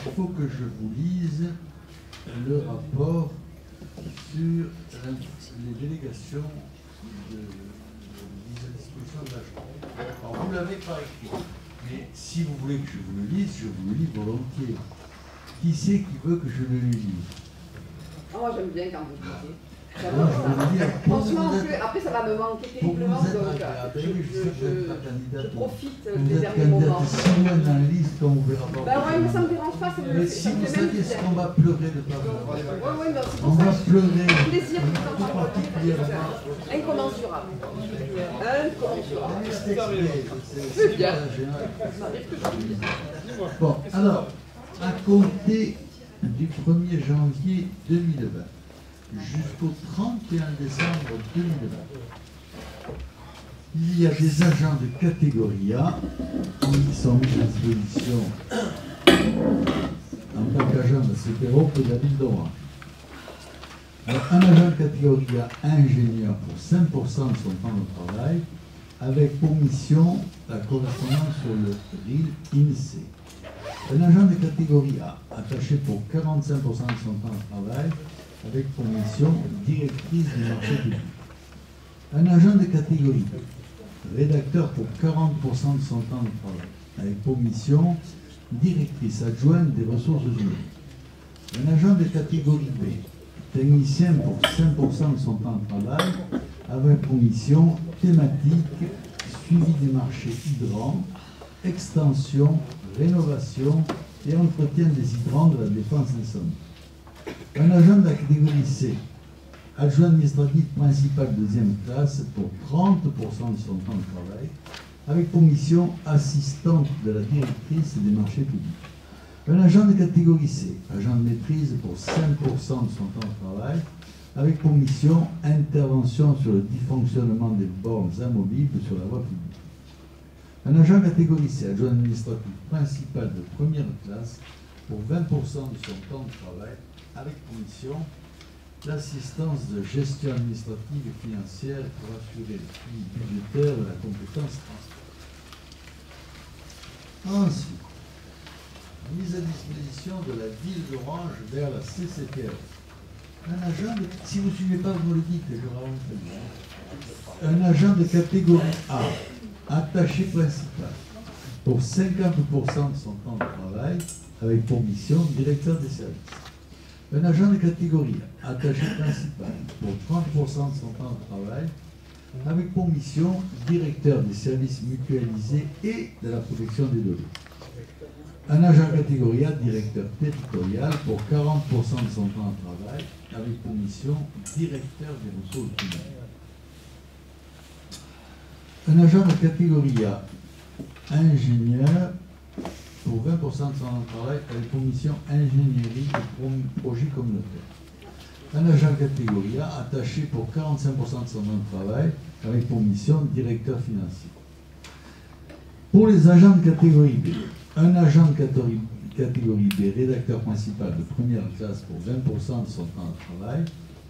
il faut que je vous lise le rapport sur les délégations de mise à disposition de l'agent. Alors vous l'avez par écrit, mais si vous voulez que je vous le lise, je vous le lis volontiers. Qui c'est qui veut que je le lise? Moi j'aime bien quand vous lisez. Franchement, après ça va me manquer terriblement, donc je profite des derniers moments. moments. Si vous êtes dans la liste, on ne verra pas. Ben ouais, mais ça ne me dérange pas. Mais si vous saviez ce qu'on va pleurer de pas voir. Ouais, on va pleurer. Plaisir de vous entendre dire, incommensurable. Incommensurable. C'est bien. Bon, alors, à compter du 1er janvier 2020 jusqu'au 31 décembre 2020, il y a des agents de catégorie A qui sont mis à disposition en tant qu'agent de CPRO de la ville d'Orange. Un agent de catégorie A ingénieur pour 5% de son temps de travail, avec pour mission la correspondance sur le RIL INSEE. Un agent de catégorie A, attaché pour 45% de son temps de travail, avec pour mission directrice des marchés publics. Un agent de catégorie B, rédacteur pour 40% de son temps de travail, avec pour mission directrice adjointe des ressources humaines. Un agent de catégorie B, technicien pour 5% de son temps de travail, avec pour mission thématique, suivi des marchés hydrant, extension, rénovation et entretien des hydrants de la défense incendie. Un agent de la catégorie C, adjoint administratif principal deuxième classe pour 30% de son temps de travail, avec pour mission assistante de la directrice des marchés publics. Un agent de catégorie C, agent de maîtrise pour 5% de son temps de travail, avec pour mission intervention sur le dysfonctionnement des bornes amovibles sur la voie publique. Un agent catégorie C, adjoint administratif principal de première classe pour 20% de son temps de travail, avec pour mission l'assistance de gestion administrative et financière pour assurer le suivi budgétaire de la compétence transport. Ensuite, mise à disposition de la ville d'Orange vers la CCTR. Un agent de, si vous ne suivez pas, vous me le dites, je raconte. Un agent de catégorie A, attaché principal, pour 50% de son temps de travail, avec pour mission directeur des services. Un agent de catégorie attaché principal pour 30% de son temps de travail, avec pour mission directeur des services mutualisés et de la protection des données. Un agent catégorie A, directeur territorial pour 40% de son temps de travail, avec pour mission directeur des ressources humaines. Un agent de catégorie A, ingénieur pour 20% de son temps de travail, avec pour mission ingénierie et projet communautaire. Un agent catégorie A, attaché pour 45% de son temps de travail, avec pour mission directeur financier. Pour les agents de catégorie B, un agent de catégorie B, rédacteur principal de première classe pour 20% de son temps de travail,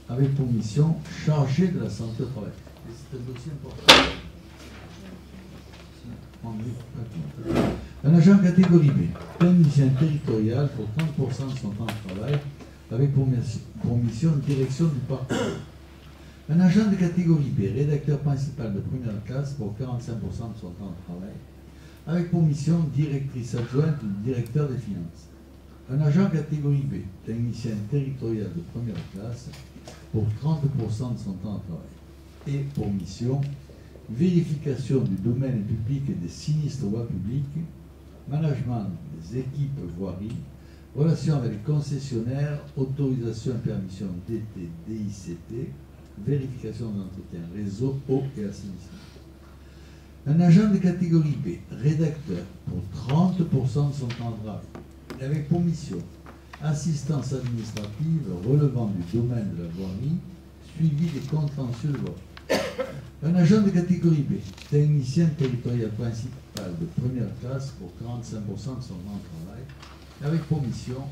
avec pour mission chargé de la santé au travail. C'est un dossier important. Un agent catégorie B, technicien territorial pour 30% de son temps de travail, avec pour mission direction du parcours. Un agent de catégorie B, rédacteur principal de première classe pour 45% de son temps de travail, avec pour mission directrice adjointe ou directeur des finances. Un agent catégorie B, technicien territorial de première classe pour 30% de son temps de travail, et pour mission vérification du domaine public et des sinistres voies publiques, management des équipes voiries, relations avec les concessionnaires, autorisation et permission DT, DICT, vérification d'entretien réseau, eau et assainissement. Un agent de catégorie B, rédacteur pour 30% de son temps de travail, avec pour mission assistance administrative relevant du domaine de la voirie, suivi des contentieux de voirie. Un agent de catégorie B, technicien territorial principal de première classe pour 45% de son temps de travail, avec pour mission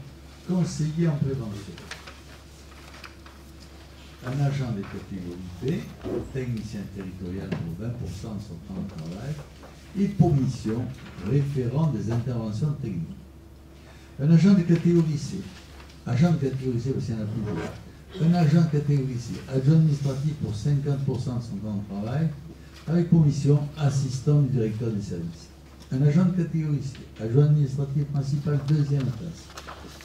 conseiller en prévention. Un agent de catégorie B, technicien territorial pour 20% de son temps de travail, et pour mission référent des interventions techniques. Un agent de catégorie C, agent de catégorie C, parce qu'il y en a plusieurs. Un agent de catégorie C, adjoint administratif pour 50% de son temps de travail, avec pour mission assistant du directeur des services. Un agent de catégorie C, adjoint administratif principal deuxième classe,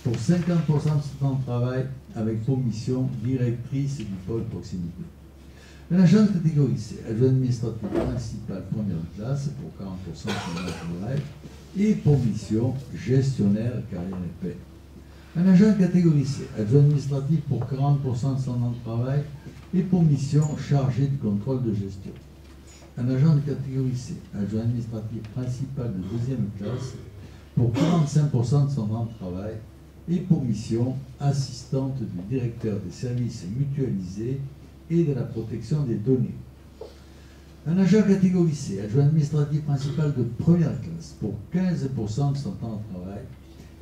pour 50% de son temps de travail, avec pour mission directrice du pôle proximité. Un agent de catégorie C, adjoint administratif principal première classe, pour 40% de son temps de travail, et pour mission gestionnaire carrière et paix. Un agent de catégorie C, adjoint administratif pour 40% de son temps de travail, et pour mission chargé du contrôle de gestion. Un agent de catégorie C, adjoint administratif principal de deuxième classe, pour 45% de son temps de travail, et pour mission assistante du directeur des services mutualisés et de la protection des données. Un agent de catégorie C, adjoint administratif principal de première classe, pour 15% de son temps de travail,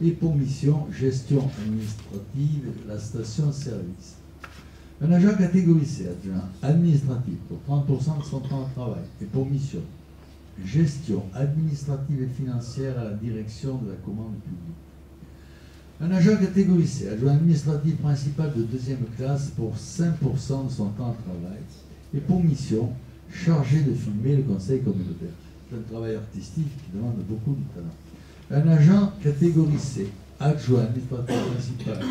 et pour mission gestion administrative de la station-service. Un agent catégorie C, adjoint administratif pour 30% de son temps de travail, et pour mission gestion administrative et financière à la direction de la commande publique. Un agent catégorie C, adjoint administratif principal de deuxième classe pour 5% de son temps de travail, et pour mission chargé de filmer le conseil communautaire. C'est un travail artistique qui demande beaucoup de talent. Un agent catégorie C, adjoint administratif principal.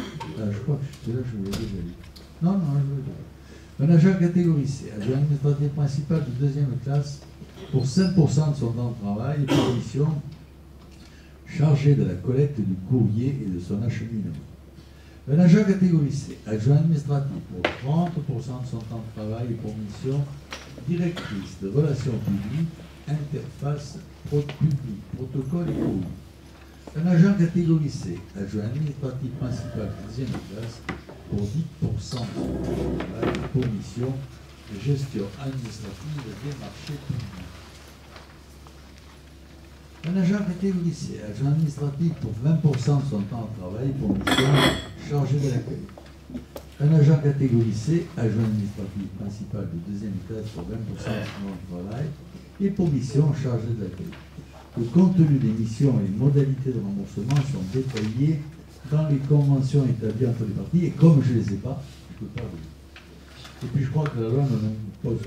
Je crois que c'est là que je vous l'ai déjà dit. Non, je veux dire. Un agent catégorie C, adjoint administratif principal de deuxième classe pour 5% de son temps de travail et pour mission chargé de la collecte du courrier et de son acheminement. Un agent catégorie C, adjoint administratif pour 30% de son temps de travail et pour mission directrice de relations publiques, interface publique, protocole et courrier. Un agent catégorie C, adjoint administratif principal de deuxième classe pour 10% de son temps de travail et pour mission de gestion administrative des marchés publics. Un agent catégorie C, adjoint administratif pour 20% de son temps de travail pour mission chargé de l'accueil. Un agent catégorie C, adjoint administratif principal de deuxième classe pour 20% de son temps de travail et pour mission chargé de l'accueil. Le contenu des missions et les modalités de remboursement sont détaillés dans les conventions établies entre les parties et comme je ne les ai pas, je ne peux pas vous dire. Et puis je crois que la loi me pose.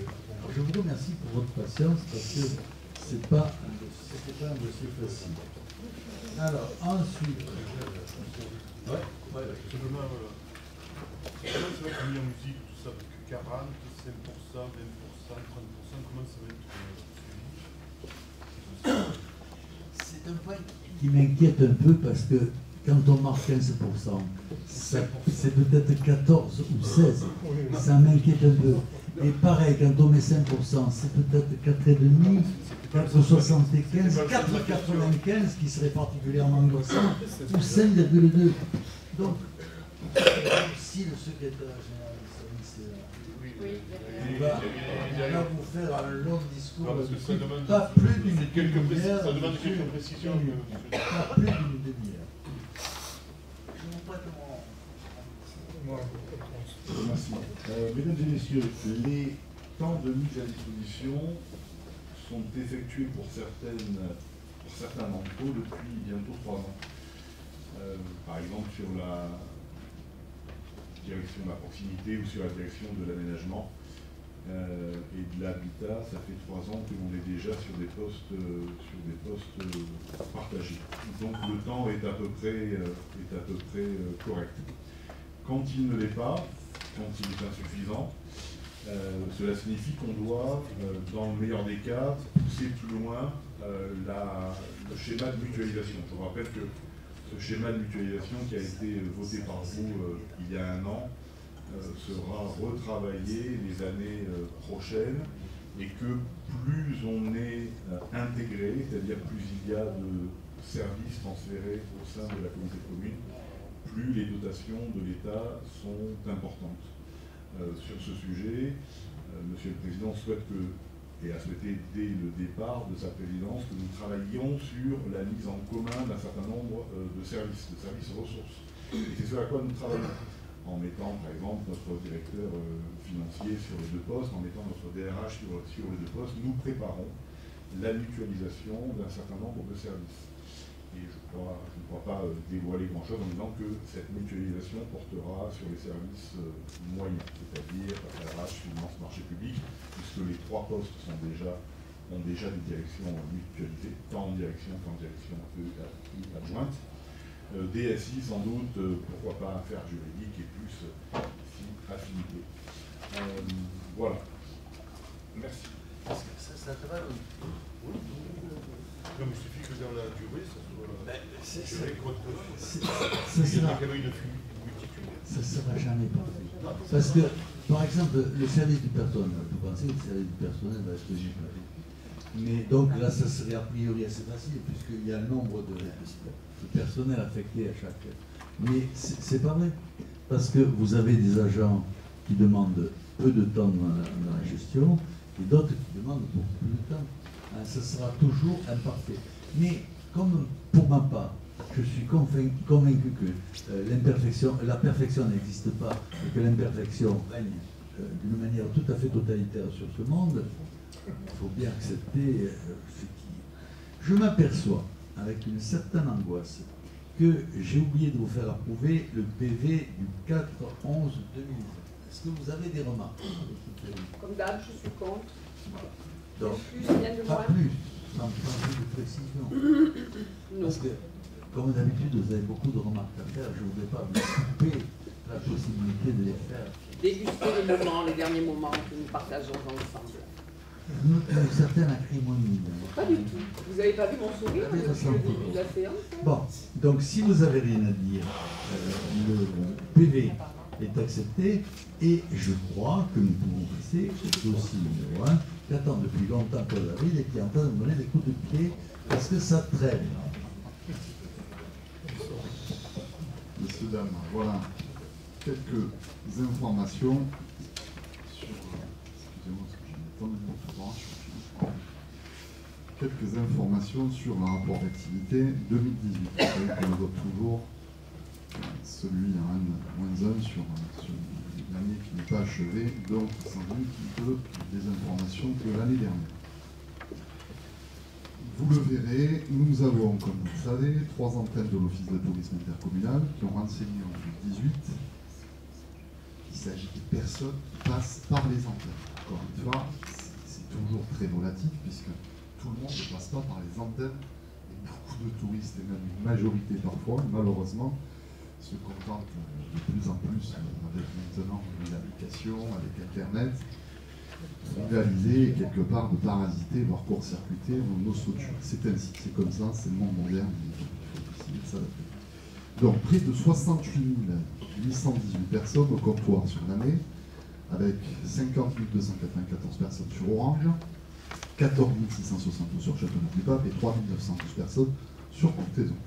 Je vous remercie pour votre patience parce que c'était pas un dossier facile. Alors, ensuite. Simplement, comment ça va être mis en musique, tout ça, avec 40, 5%, 20%, 30%, comment ça va être suivi? C'est un point qui m'inquiète un peu parce que quand on marque 15%, c'est peut-être 14 ou 16. Ça m'inquiète un peu. Et pareil, quand on met 5%, c'est peut-être 4,5, 4,75, 4,95 qui serait particulièrement angoissant, ou 5,2. Donc, si le secrétaire général du service est là, il va vous faire un long discours, pas plus d'une demi-heure. Ça demande quelques précisions. Pas plus d'une demi-heure. Je vous prête mon... Merci. Mesdames et messieurs, les temps de mise à disposition sont effectués pour certains d'entre eux depuis bientôt 3 ans. Par exemple sur la direction de la proximité ou sur la direction de l'aménagement et de l'habitat, ça fait 3 ans que l'on est déjà sur des postes partagés. Donc le temps est à peu près correct. Quand il ne l'est pas, quand il est insuffisant, cela signifie qu'on doit, dans le meilleur des cas, pousser plus loin le schéma de mutualisation. Je vous rappelle que ce schéma de mutualisation qui a été voté par vous il y a 1 an sera retravaillé les années prochaines et que plus on est intégré, c'est-à-dire plus il y a de services transférés au sein de la communauté de communes, plus les dotations de l'État sont importantes. Sur ce sujet, Monsieur le Président souhaite et a souhaité dès le départ de sa présidence que nous travaillions sur la mise en commun d'un certain nombre de services ressources. Et c'est ce à quoi nous travaillons, en mettant par exemple notre directeur financier sur les 2 postes, en mettant notre DRH sur les 2 postes, nous préparons la mutualisation d'un certain nombre de services. Et je ne crois pas dévoiler grand-chose en disant que cette mutualisation portera sur les services moyens, c'est-à-dire RH, finance, marché public, puisque les 3 postes ont déjà des directions mutualisées, tant en direction qu'en direction adjointe. DSI sans doute, pourquoi pas affaires juridiques et plus ici affinité. Voilà. Merci. Ça te va Oui. Non, mais il suffit que dans la durée, ça soit. Ça ne sera jamais parfait. Parce que, par exemple, le service du personnel, vous pensez que le service du personnel va être généré. Mais donc là, ça serait a priori assez facile, puisqu'il y a un nombre de personnel affecté à chaque. Mais c'est pas vrai. Parce que vous avez des agents qui demandent peu de temps dans la gestion, et d'autres qui demandent beaucoup plus de temps. Ça sera toujours imparfait. Mais comme pour ma part, je suis convaincu que la perfection n'existe pas et que l'imperfection règne d'une manière tout à fait totalitaire sur ce monde, il faut bien accepter ce qui est. Je m'aperçois avec une certaine angoisse que j'ai oublié de vous faire approuver le PV du 4-11-2020. Est-ce que vous avez des remarques? Comme d'hab, je suis contre. Donc, plus, rien de pas moins. plus, sans plus de précision. Parce que, comme d'habitude, vous avez beaucoup de remarques à faire. Je ne voudrais pas vous couper la possibilité de les faire. Déguster les moments, les derniers moments que nous partageons ensemble. Une certaine acrimonie. Pas du tout. Vous n'avez pas vu mon sourire Oui, depuis le début de la séance? Bon, donc si vous n'avez rien à dire, le PV est accepté et je crois que nous pouvons passer au dossier numéro 1 qui attend depuis longtemps Paul David et qui est en train de me donner des coups de pied parce que ça traîne. Messieurs, dames, voilà quelques informations sur. Excusez-moi, parce que j'ai tendu mon ouvrage. Quelques informations sur le rapport d'activité 2018. Vous savez qu'on vote toujours celui à N-1 sur l'année qui n'est pas achevée, donc sans doute des informations que l'année dernière. Vous le verrez, nous avons, comme vous le savez, 3 antennes de l'Office de tourisme intercommunal qui ont renseigné en 2018. Il s'agit de personnes qui passent par les antennes. Encore une fois, c'est toujours très relatif puisque tout le monde ne passe pas par les antennes. Et beaucoup de touristes, et même une majorité parfois, malheureusement, se contentent de plus en plus, avec maintenant les applications, avec Internet, de rivaliser et quelque part de parasiter, voire court-circuiter nos structures. C'est ainsi, c'est comme ça, c'est le monde moderne, il faut essayer de s'adapter. Donc, près de 68 818 personnes au comptoir sur l'année, avec 50 294 personnes sur Orange, 14 672 sur Châteauneuf-du-Pape et 3 912 personnes sur Courthézon.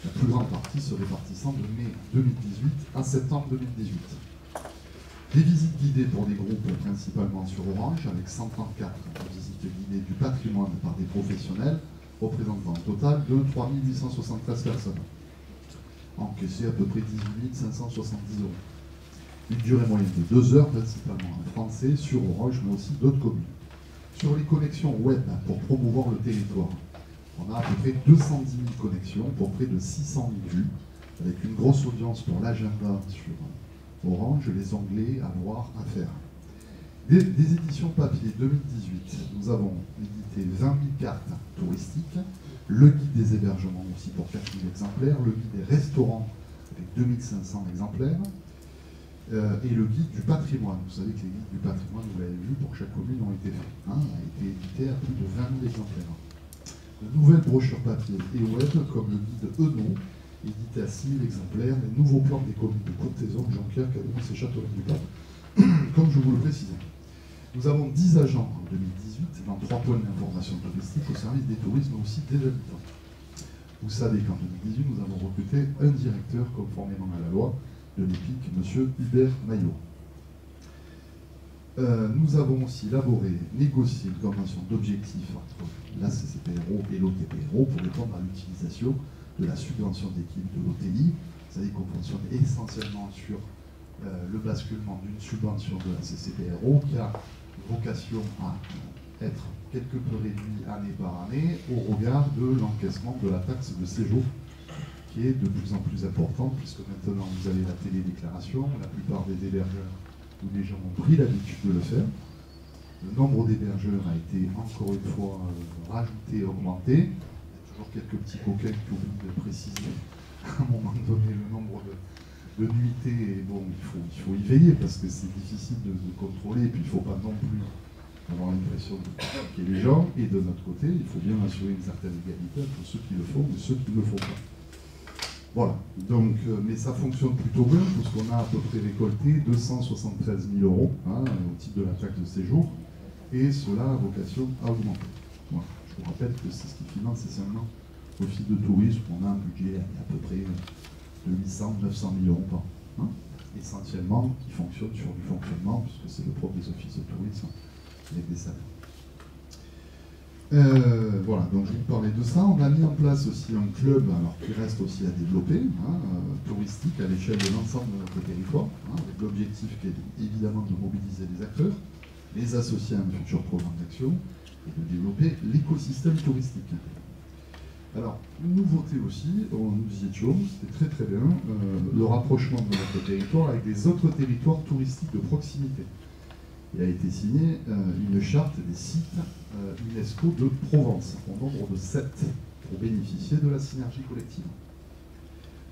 La plus grande partie se répartissant de mai 2018 à septembre 2018. Des visites guidées pour des groupes principalement sur Orange, avec 134 visites guidées du patrimoine par des professionnels, représentant un total de 3 873 personnes. Encaissé à peu près 18 570 euros. Une durée moyenne de 2 heures, principalement en français, sur Orange, mais aussi d'autres communes. Sur les connexions web pour promouvoir le territoire, on a à peu près 210 000 connexions pour près de 600 000 vues, avec une grosse audience pour l'agenda sur Orange, les onglets à voir, à faire. Des éditions papier 2018, nous avons édité 20 000 cartes touristiques, le guide des hébergements aussi pour 4 000 exemplaires, le guide des restaurants avec 2500 exemplaires, et le guide du patrimoine. Vous savez que les guides du patrimoine, vous l'avez vu, pour chaque commune ont été faits, a été édité à plus de 20 000 exemplaires. De nouvelles brochures papier et web, comme le guide ENO, édité à 6 000 exemplaires, les nouveaux plans des communes de Courthézon, Jonquière, Cadouin et Châteauneuf-du-Pape, comme je vous le précisais. Nous avons 10 agents en 2018 dans 3 points d'information touristique au service des touristes, mais aussi des habitants. Vous savez qu'en 2018, nous avons recruté un directeur conformément à la loi de l'EPIC, M. Hubert Maillot. Nous avons aussi élaboré, négocié une convention d'objectifs entre la CCPRO et l'OTPRO pour répondre à l'utilisation de la subvention d'équipe de l'OTI. Vous savez qu'on fonctionne essentiellement sur le basculement d'une subvention de la CCPRO qui a vocation à être quelque peu réduit année par année au regard de l'encaissement de la taxe de séjour, qui est de plus en plus importante, puisque maintenant vous avez la télédéclaration, la plupart des hébergeurs ou des gens ont pris l'habitude de le faire. Le nombre d'hébergeurs a été encore une fois rajouté, augmenté. Il y a toujours quelques petits coquins qui oublient de préciser à un moment donné le nombre de nuitées. Et bon, il faut y veiller parce que c'est difficile de contrôler, et puis il ne faut pas non plus avoir l'impression de critiquer les gens. Et de notre côté, il faut bien assurer une certaine égalité entre ceux qui le font et ceux qui ne le font pas. Voilà, donc, mais ça fonctionne plutôt bien, puisqu'on a à peu près récolté 273 000 € au titre de la taxe de séjour, et cela a vocation à augmenter. Voilà. Je vous rappelle que c'est ce qui finance essentiellement l'office de tourisme. On a un budget à peu près de 800-900 000 € par an, essentiellement qui fonctionne sur du fonctionnement, puisque c'est le propre des offices de tourisme avec des salaires. Voilà, donc je vous parlais de ça. On a mis en place aussi un club, alors qui reste aussi à développer, touristique à l'échelle de l'ensemble de notre territoire, avec l'objectif qui est évidemment de mobiliser les acteurs, les associer à un futur programme d'action et de développer l'écosystème touristique. Alors, une nouveauté aussi, nous y étions, c'était très très bien, le rapprochement de notre territoire avec des autres territoires touristiques de proximité. Il a été signé une charte des sites UNESCO de Provence, au nombre de 7, pour bénéficier de la synergie collective.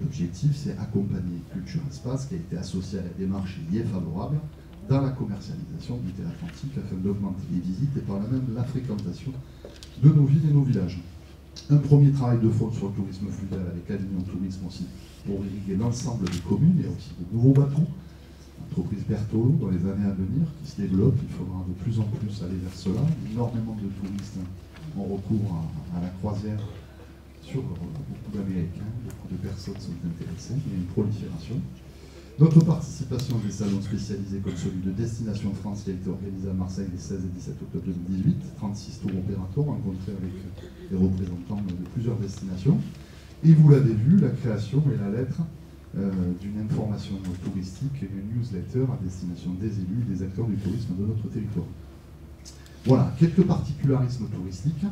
L'objectif, c'est accompagner Culture Espace, qui a été associé à la démarche et y est favorable, dans la commercialisation du thé atlantique afin d'augmenter les visites et par là même la fréquentation de nos villes et nos villages. Un premier travail de fond sur le tourisme fluvial avec Avignon Tourisme aussi, pour irriguer l'ensemble des communes et aussi de nouveaux bateaux. L'entreprise Bertolo, dans les années à venir, qui se développe, il faudra de plus en plus aller vers cela. Énormément de touristes ont recours à la croisière sur beaucoup d'Américains, beaucoup de personnes sont intéressées, il y a une prolifération. Notre participation à des salons spécialisés comme celui de Destination France qui a été organisé à Marseille les 16 et 17 octobre 2018, 36 tours opérateurs rencontrés avec des représentants de plusieurs destinations. Et vous l'avez vu, la création et la lettre d'une information touristique et une newsletter à destination des élus et des acteurs du tourisme de notre territoire. Voilà, quelques particularismes touristiques.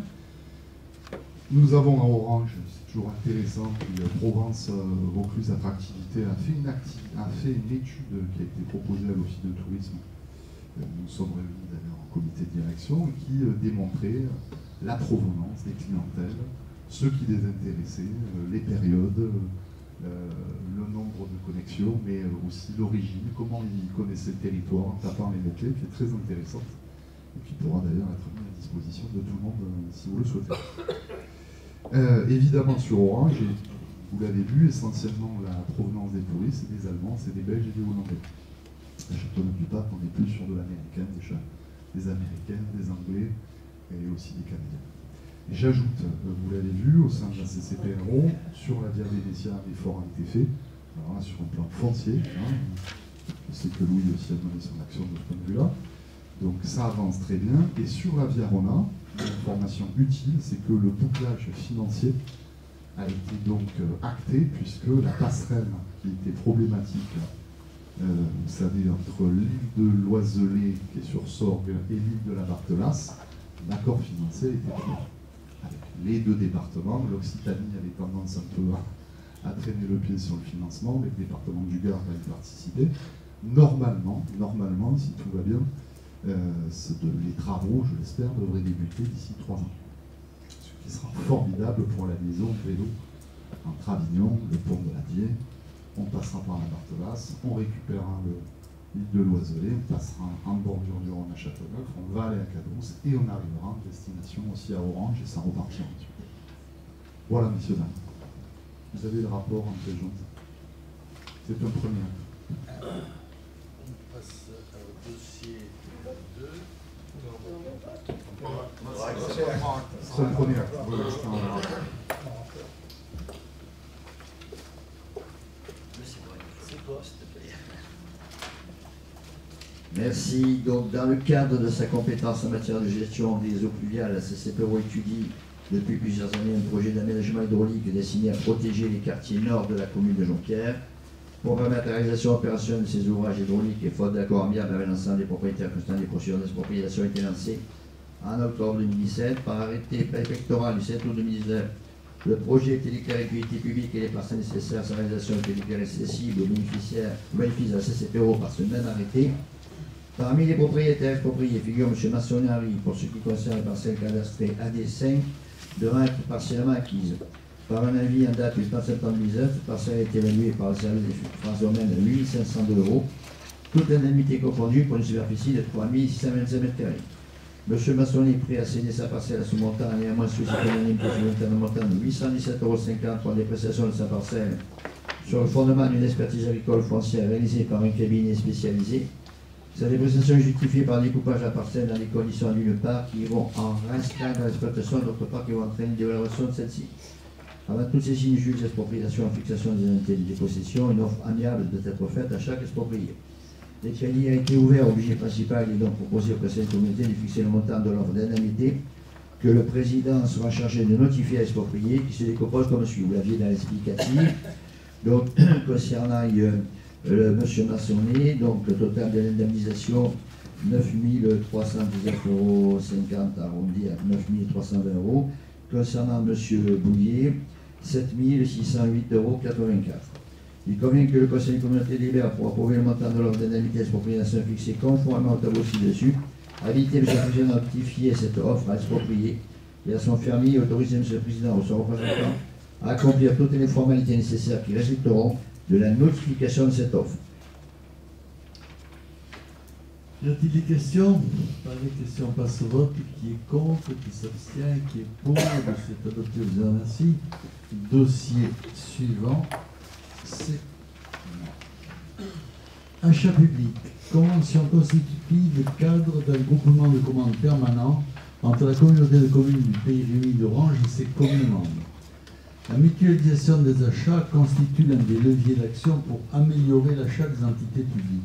Nous avons à Orange, c'est toujours intéressant, puis Provence Vaucluse Attractivité a fait une étude qui a été proposée à l'Office de tourisme. Nous sommes réunis d'ailleurs en comité de direction, qui démontrait la provenance des clientèles, ce qui les intéressait, les périodes, le nombre de connexions, mais aussi l'origine, comment ils connaissaient le territoire en tapant les mots-clés, qui est très intéressante et qui pourra d'ailleurs être mis à disposition de tout le monde si vous le souhaitez. Évidemment sur Orange, et vous l'avez vu, essentiellement la provenance des touristes, c'est des Allemands, c'est des Belges et des Hollandais. À Châteauneuf-du-Pape, on est plus sur de l'américain, des Américains, des Anglais et aussi des Canadiens. J'ajoute, vous l'avez vu, au sein de la CCPRO, sur la Via Venetia, l'effort a été fait, alors là, sur un plan foncier. Je sais que Louis aussi a donné son action de ce point de vue-là. Donc ça avance très bien. Et sur la Via Rona, l'information utile, c'est que le bouclage financier a été donc acté, puisque la passerelle qui était problématique, vous savez, entre l'île de Loiselay, qui est sur Sorgue, et l'île de la Barthelasse, l'accord financier était pris. Avec les deux départements, l'Occitanie avait tendance un peu à traîner le pied sur le financement, mais le département du Gard va y participer. Normalement, si tout va bien, les travaux, je l'espère, devraient débuter d'ici 3 ans. Ce qui sera formidable pour la liaison de vélo entre Avignon, le pont de la Vie, on passera par la Barthelasse, on récupérera l'île de Loiselay, on passera en bordure du Rhône à Châteauneuf, on va aller à Cadence et on arrivera en destination aussi à Orange et ça repartira ensuite. Voilà, messieurs, dames. Vous avez le rapport en présence. C'est un premier acte. On passe au dossier 2. C'est le premier acte. C'est toi, s'il te plaît. Merci. Donc, dans le cadre de sa compétence en matière de gestion des eaux pluviales, la CCPRO étudie depuis plusieurs années un projet d'aménagement hydraulique destiné à protéger les quartiers nord de la commune de Jonquière. Pour permettre la réalisation opérationnelle de ces ouvrages hydrauliques et faute d'accord amiable avec l'ensemble des propriétaires constants, des procédures d'expropriation ont été lancées en octobre 2017. Par arrêté préfectoral du 7 août 2019, le projet était déclaré d'utilité publique et les parcelles nécessaires à sa réalisation étaient déclarées accessibles aux bénéficiaires de la CCPO par ce même arrêté. Parmi les propriétaires expropriés figure M. Massonari pour ce qui concerne les parcelles cadastrées AD5 devant être partiellement acquises. Par un avis en date du 30 septembre 2019, cette parcelle a été évaluée par le service des finances domaines à 8 502 €, toute indemnité confondue pour une superficie de 3 625 m². M. Massonnet est prêt à céder sa parcelle à ce montant, à néanmoins solliciter une indemnité supplémentaire d'un montant de 817,50 € pour la dépréciation de sa parcelle sur le fondement d'une expertise agricole foncière réalisée par un cabinet spécialisé. Sa dépréciation est justifiée par le découpage de la parcelle dans les conditions d'une part qui vont en restreindre l'exploitation et d'autre part qui vont entraîner une dévalorisation de celle-ci. Avant toutes ces signatures d'expropriation en fixation des indemnités de dépossession, une offre amiable doit être faite à chaque exproprié. Les crédits ont été ouverts au budget principal et donc proposé au président de la communauté de fixer le montant de l'offre d'indemnité que le président sera chargé de notifier à l'exproprié qui se décompose comme suit. Vous l'aviez dans l'explicatif. Donc, concernant M. Massonnet, donc le total de l'indemnisation, 9 319,50 € arrondi à 9 320 €. Concernant M. Bouillet, 7 608,84 €. Il convient que le Conseil de communauté délibère pour approuver le montant de l'offre d'indemnité d'expropriation fixé conformément au tableau ci-dessus, inviter M. le Président à notifier cette offre à l'exproprié et à son fermier, autoriser M. le Président ou son représentant à accomplir toutes les formalités nécessaires qui résulteront de la notification de cette offre. Y a-t-il des questions? Pas de questions, passe au vote. Qui est contre, qui s'abstient, qui est pour? C'est adopté, je vous remercie. Dossier suivant, c'est achat public. Convention constitutive cadre d'un groupement de commandes permanent entre la communauté de communes du Pays Réuni d'Orange et ses communes membres. La mutualisation des achats constitue l'un des leviers d'action pour améliorer l'achat des entités publiques.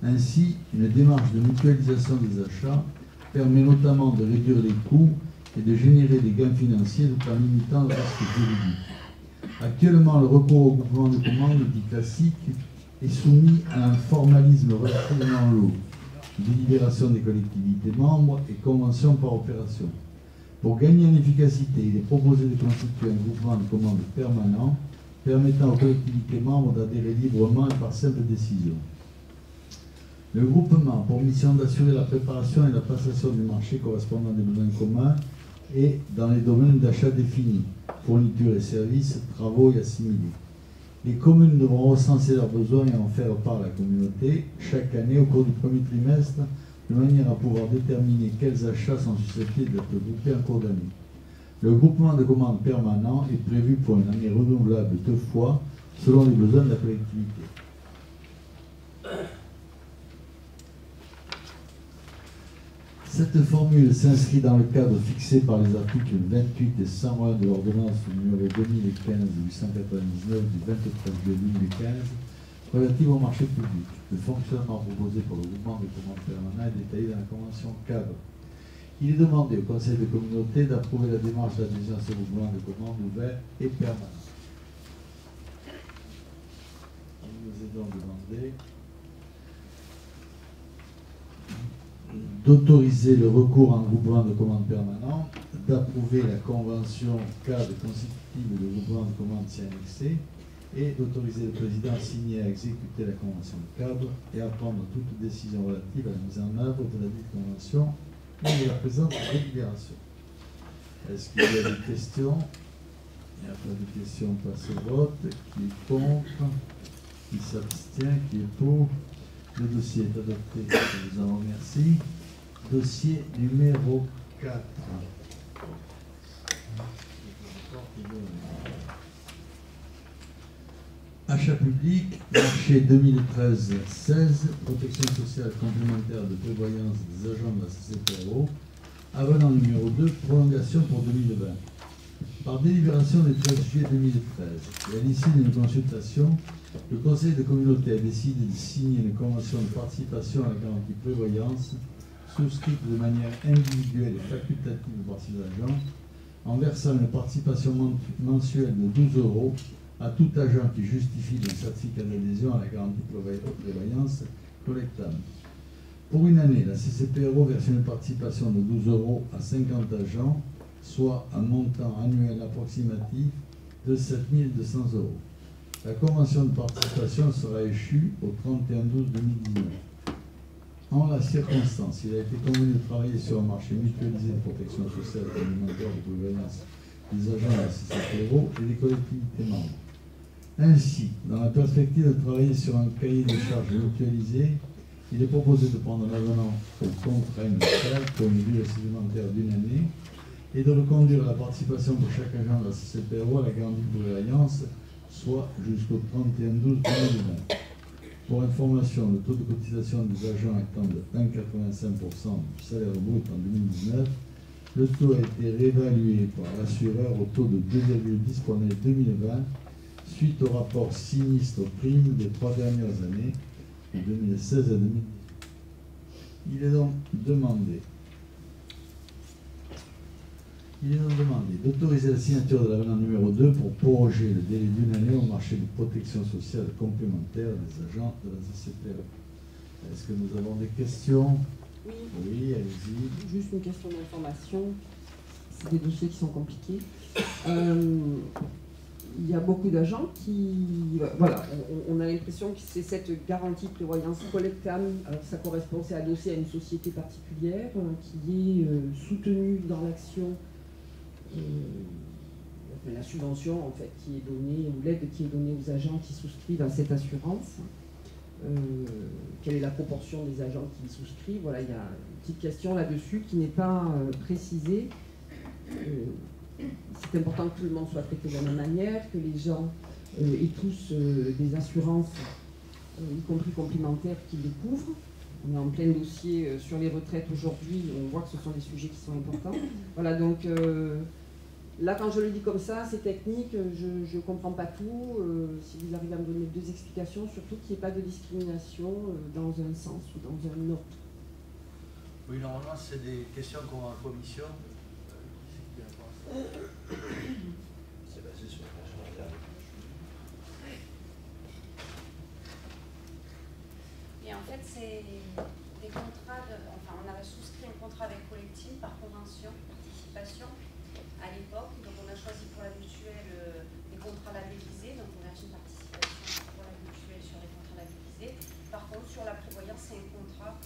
Ainsi, une démarche de mutualisation des achats permet notamment de réduire les coûts et de générer des gains financiers tout en limitant le risque juridique. Actuellement, le recours au groupement de commandes dit classique est soumis à un formalisme relativement lourd, délibération des collectivités membres et convention par opération. Pour gagner en efficacité, il est proposé de constituer un groupement de commandes permanent permettant aux collectivités membres d'adhérer librement et par simple décision. Le groupement a pour mission d'assurer la préparation et la passation du marché correspondant des besoins communs et dans les domaines d'achat définis, fournitures et services, travaux et assimilés. Les communes devront recenser leurs besoins et en faire part à la communauté chaque année au cours du premier trimestre, de manière à pouvoir déterminer quels achats sont susceptibles d'être groupés en cours d'année. Le groupement de commandes permanent est prévu pour une année renouvelable 2 fois, selon les besoins de la collectivité. Cette formule s'inscrit dans le cadre fixé par les articles 28 et 101 de l'ordonnance numéro 2015-899 du 23 juillet 2015 relative au marché public. Le fonctionnement proposé pour le groupement de commandes permanent est détaillé dans la convention cadre. Il est demandé au Conseil de communauté d'approuver la démarche d'adhésion à ce groupement de commandes ouvert et permanent. Il nous est donc demandé d'autoriser le recours en groupement de commandes permanent, d'approuver la convention cadre constitutive de groupement de commandes si annexée, et d'autoriser le président à signer et à exécuter la convention cadre et à prendre toute décision relative à la mise en œuvre de la dite convention et de la présente délibération. Est-ce qu'il y a des questions? Il n'y a pas de questions, on passe au vote. Qui est contre? Qui s'abstient? Qui est pour? Le dossier est adopté, je vous en remercie. Dossier numéro 4. Achat public, marché 2013-16, protection sociale complémentaire de prévoyance des agents de la CCPO, avenant numéro 2, prolongation pour 2020. Par délibération du 13 juillet 2013, et à l'issue d'une consultation, le Conseil de communauté a décidé de signer une convention de participation à la garantie prévoyance, souscrite de manière individuelle et facultative par ces agents, en versant une participation mensuelle de 12 € à tout agent qui justifie d'un certificat d'adhésion à la garantie prévoyance collectable. Pour une année, la CCPRO verse une participation de 12 € à 50 agents, soit un montant annuel approximatif de 7 200 €. La convention de participation sera échue au 31/12/2019. En la circonstance, il a été convenu de travailler sur un marché mutualisé de protection sociale et alimentaire de gouvernance des agents de la CCPRO et des collectivités membres. Ainsi, dans la perspective de travailler sur un cahier de charges mutualisé, il est proposé de prendre l'avenant au contrat initial pour une durée supplémentaire d'une année et de reconduire la participation pour chaque agent de la CCPRO à la garantie de prévoyance, soit jusqu'au 31/12/2020. Pour information, le taux de cotisation des agents étant de 1,85% du salaire brut en 2019, le taux a été réévalué par l'assureur au taux de 2,10 pour l'année 2020, suite au rapport sinistre primes des 3 dernières années, de 2016 à 2018. Il est donc demandé d'autoriser la signature de l'avenant numéro 2 pour proroger le délai d'une année au marché de protection sociale complémentaire des agents de la CCPRO. Est-ce que nous avons des questions? Oui. Oui, allez-y. Juste une question d'information. C'est des dossiers qui sont compliqués. Il y a beaucoup d'agents qui... Voilà, on a l'impression que c'est cette garantie de prévoyance collectable. Alors ça correspond, c'est adossé à une société particulière qui est soutenue dans l'action, la subvention en fait qui est donnée, ou l'aide qui est donnée aux agents qui souscrivent à cette assurance. Quelle est la proportion des agents qui souscrivent? Voilà, il y a une petite question là-dessus qui n'est pas précisée. C'est important que tout le monde soit traité de la même manière, que les gens aient tous des assurances, y compris complémentaires, qui les couvrent. On est en plein dossier sur les retraites aujourd'hui, on voit que ce sont des sujets qui sont importants. Voilà, donc là, quand je le dis comme ça, c'est technique, je ne comprends pas tout. Si vous arrivez à me donner 2 explications, surtout qu'il n'y ait pas de discrimination dans un sens ou dans un autre. Oui, normalement, c'est des questions qu'on a en commission. C'est basé sur le agenda. Et en fait, c'est des contrats enfin, on avait souscrit un contrat avec Collective par convention, participation à l'époque. Donc, on a choisi pour la mutuelle des contrats labellisés. Donc, on a une participation pour la mutuelle sur les contrats labellisés. Par contre, sur la prévoyance, c'est un contrat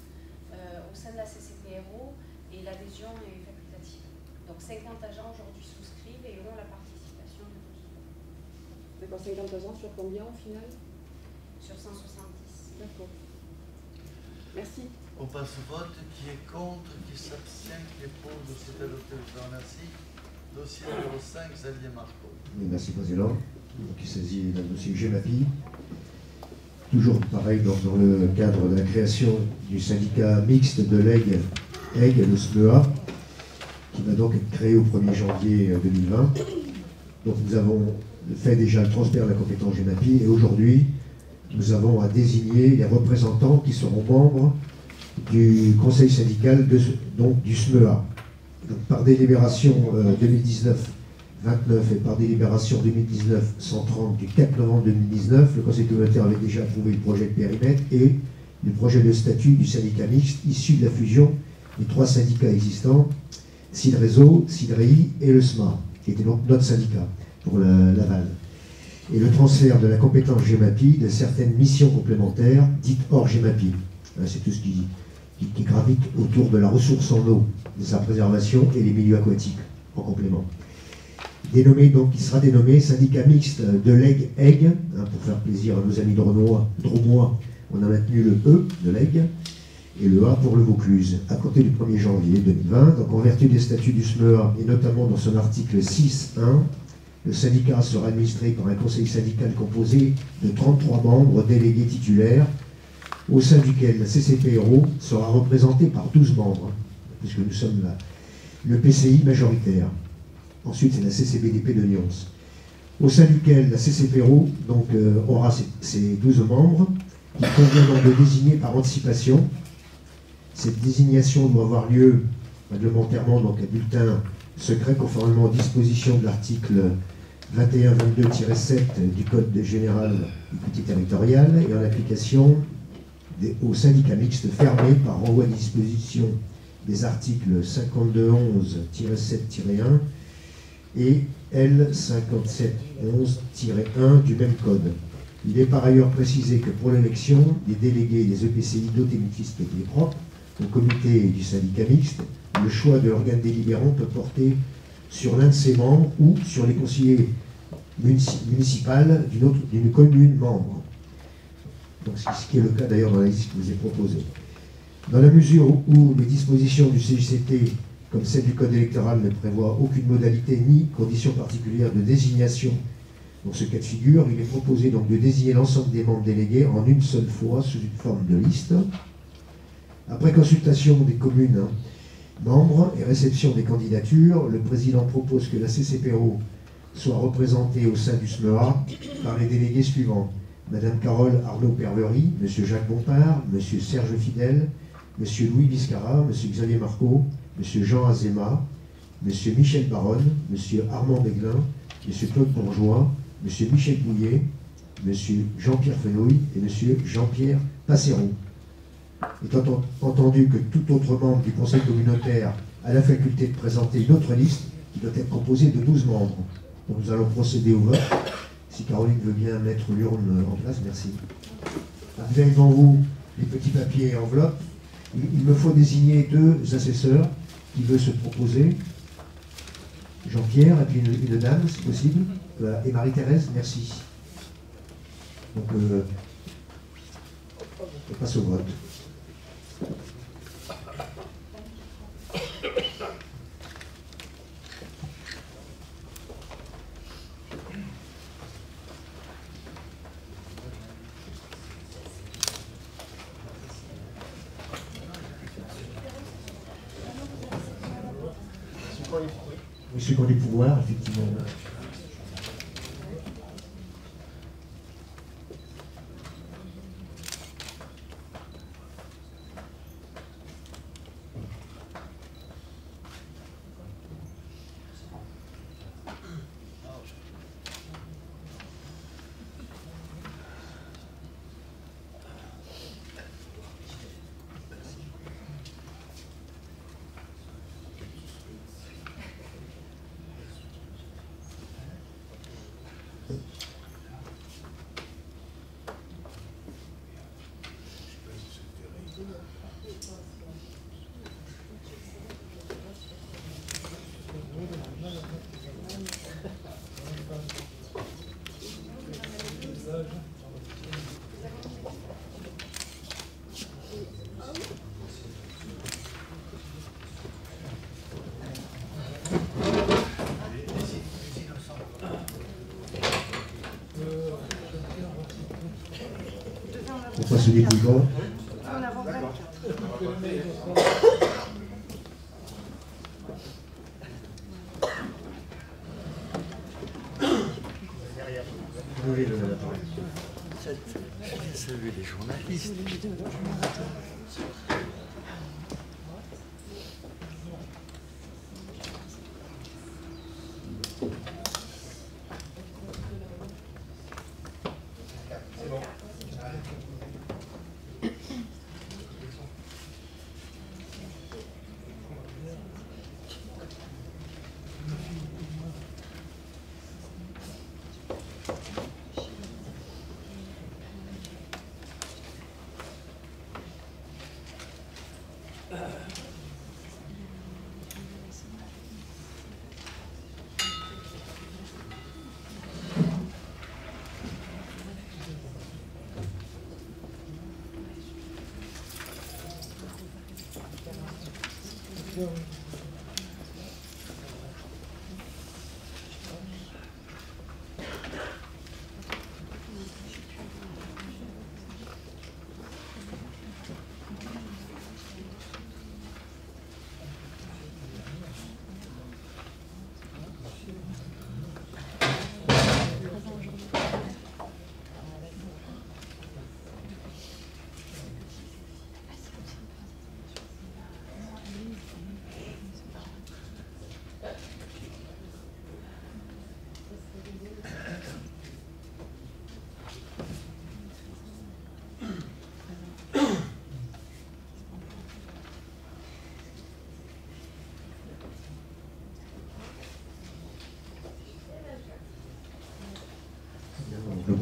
au sein de la CCPRO et l'adhésion est facultative. Donc 50 agents aujourd'hui souscrivent et ont la participation de 12 €. D'accord, 50 agents sur combien au final? Sur 170. D'accord. Merci. On passe au vote. Qui est contre? Qui s'abstient? Qui est pour? Dossier adopté. Je vous remercie. Dossier numéro 5, Xavier Marco. Oui, merci Président. Donc, il s'agit d'un dossier GEMAPI. Toujours pareil dans le cadre de la création du syndicat mixte de l'EG, le SMEA, qui va donc être créé au 1er janvier 2020. Donc nous avons fait déjà le transfert de la compétence GEMAPI et aujourd'hui nous avons à désigner les représentants qui seront membres du conseil syndical du SMEA. Donc, par délibération 2019-29 et par délibération 2019-130 du 4 novembre 2019, le conseil communautaire avait déjà approuvé le projet de périmètre et le projet de statut du syndicat mixte issu de la fusion des 3 syndicats existants, Cidrezo, Cidrei et le SMA, qui était donc notre syndicat pour l'aval. Et le transfert de la compétence GEMAPI de certaines missions complémentaires dites hors GEMAPI. C'est tout ce qui gravite autour de la ressource en eau, de sa préservation et les milieux aquatiques en complément. Donc, il sera dénommé syndicat mixte de l'EG, pour faire plaisir à nos amis drômois, on a maintenu le E de l'EG, et le A pour le Vaucluse, à compter du 1er janvier 2020. Donc en vertu des statuts du SMEA, et notamment dans son article 6.1, le syndicat sera administré par un conseil syndical composé de 33 membres délégués titulaires, au sein duquel la CCPRO sera représentée par 12 membres, puisque nous sommes là. Le PCI majoritaire. Ensuite, c'est la CCBDP de Nyons. Au sein duquel la CCPRO donc, aura ses 12 membres, qui conviendront de désigner par anticipation. Cette désignation doit avoir lieu réglementairement, donc à bulletin secret, conformément aux dispositions de l'article 21-22-7 du Code général du petit territorial et en application aux syndicats mixtes fermés par renvoi des dispositions des articles 5211-7-1 et L5711-1 du même code. Il est par ailleurs précisé que pour l'élection des délégués des EPCI dotés multispécialités propres au comité du syndicat mixte, le choix de l'organe délibérant peut porter sur l'un de ses membres ou sur les conseillers municipaux d'une commune membre. Donc, ce qui est le cas d'ailleurs dans la liste qui vous est proposée. Dans la mesure où les dispositions du CJCT, comme celle du Code électoral, ne prévoient aucune modalité ni condition particulière de désignation dans ce cas de figure, il est proposé donc de désigner l'ensemble des membres délégués en une seule fois sous une forme de liste. Après consultation des communes membres et réception des candidatures, le président propose que la CCPO soit représentée au sein du SMEA par les délégués suivants. Madame Carole Arnaud-Pervery, Monsieur Jacques Bompard, Monsieur Serge Fidel, Monsieur Louis Biscara, Monsieur Xavier Marco, Monsieur Jean Azéma, Monsieur Michel Baronne, Monsieur Armand Béglin, Monsieur Claude Bourgeois, Monsieur Michel Bouillet, Monsieur Jean-Pierre Fenouil et Monsieur Jean-Pierre Passero. Étant entendu que tout autre membre du conseil communautaire a la faculté de présenter une autre liste qui doit être composée de 12 membres. Donc nous allons procéder au vote. Si Caroline veut bien mettre l'urne en place, merci. Vous avez devant vous les petits papiers et enveloppes. Il me faut désigner 2 assesseurs qui veulent se proposer. Jean-Pierre et puis une dame, si possible. Voilà. Et Marie-Thérèse, merci. Donc, on passe au vote. Monsieur qui ont les pouvoirs, effectivement. On passe au dépouillement. Oui, la parole. J'ai salué les journalistes.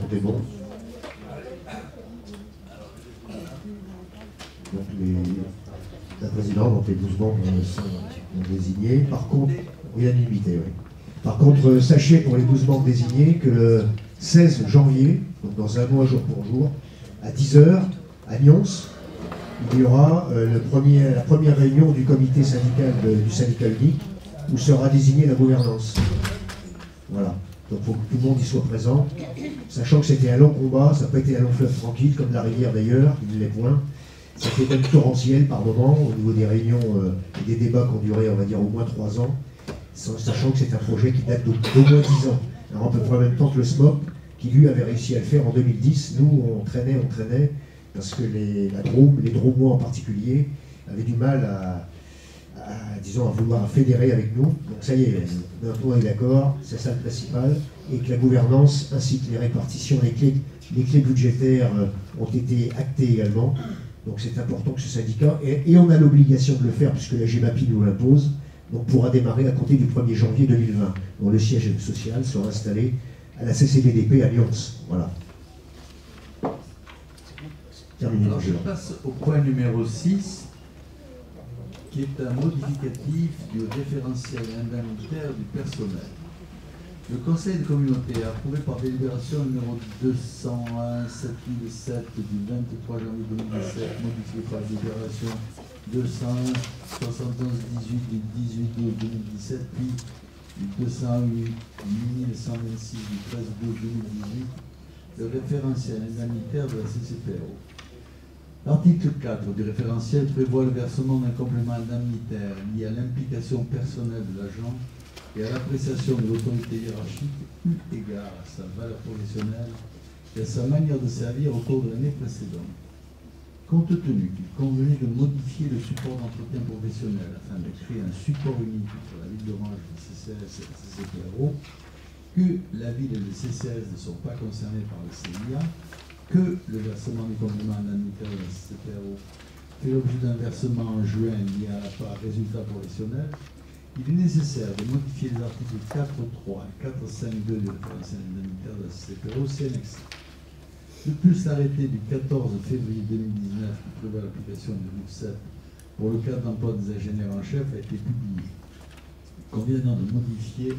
tout est bon. Donc la présidente, donc les 12 membres sont désignés. Par contre, unanimité, oui. Par contre, sachez pour les 12 membres désignés que le 16 janvier, donc dans un mois jour pour jour, à 10h, à Nyons, il y aura la première réunion du comité syndical du syndicat unique, où sera désignée la gouvernance. Voilà. Donc il faut que tout le monde y soit présent, sachant que c'était un long combat, ça n'a pas été un long fleuve tranquille, comme la rivière d'ailleurs, il ne l'est point. C'était même torrentiel par moment, au niveau des réunions et des débats qui ont duré, on va dire, au moins 3 ans, sachant que c'est un projet qui date d'au moins 10 ans. Alors à peu près en même temps que le SMOP, qui lui avait réussi à le faire en 2010. Nous, on traînait, parce que les Drômois en particulier, avaient du mal à vouloir fédérer avec nous. Donc ça y est, on est d'accord, c'est ça le principal, et que la gouvernance ainsi que les répartitions, les clés budgétaires ont été actées également. Donc c'est important que ce syndicat, et on a l'obligation de le faire puisque la GEMAPI nous l'impose, donc pourra démarrer à compter du 1er janvier 2020, dont le siège social sera installé à la CCBDP à Nyons. Voilà. Terminé. Alors je passe au point numéro 6, qui est un modificatif du référentiel indemnitaire du personnel. Le Conseil de communauté a approuvé par délibération numéro 201-7007 du 23 janvier 2017, modifié par délibération 201-71-18 du 18 août 2017, puis du 201-1126 du 13 août 2018, le référentiel indemnitaire de la CCPRO. L'article 4 du référentiel prévoit le versement d'un complément indemnitaire lié à l'implication personnelle de l'agent et à l'appréciation de l'autorité hiérarchique eu égard à sa valeur professionnelle et à sa manière de servir au cours de l'année précédente. Compte tenu qu'il convenait de modifier le support d'entretien professionnel afin de créer un support unique pour la ville d'Orange, le CCS et le CCPRO, que la ville et le CCS ne sont pas concernés par le CIA, que le versement des compléments indemnitaires de la CCPRO fait l'objet d'un versement en juin lié à la part résultat professionnel, il est nécessaire de modifier les articles 4.3 et 4.5.2 du référentiel indemnitaire de la CCPRO CNX. De plus, l'arrêté du 14 février 2019 qui prévoit l'application du RUP7 pour le cadre d'emploi des ingénieurs en chef a été publié. Il convient donc de modifier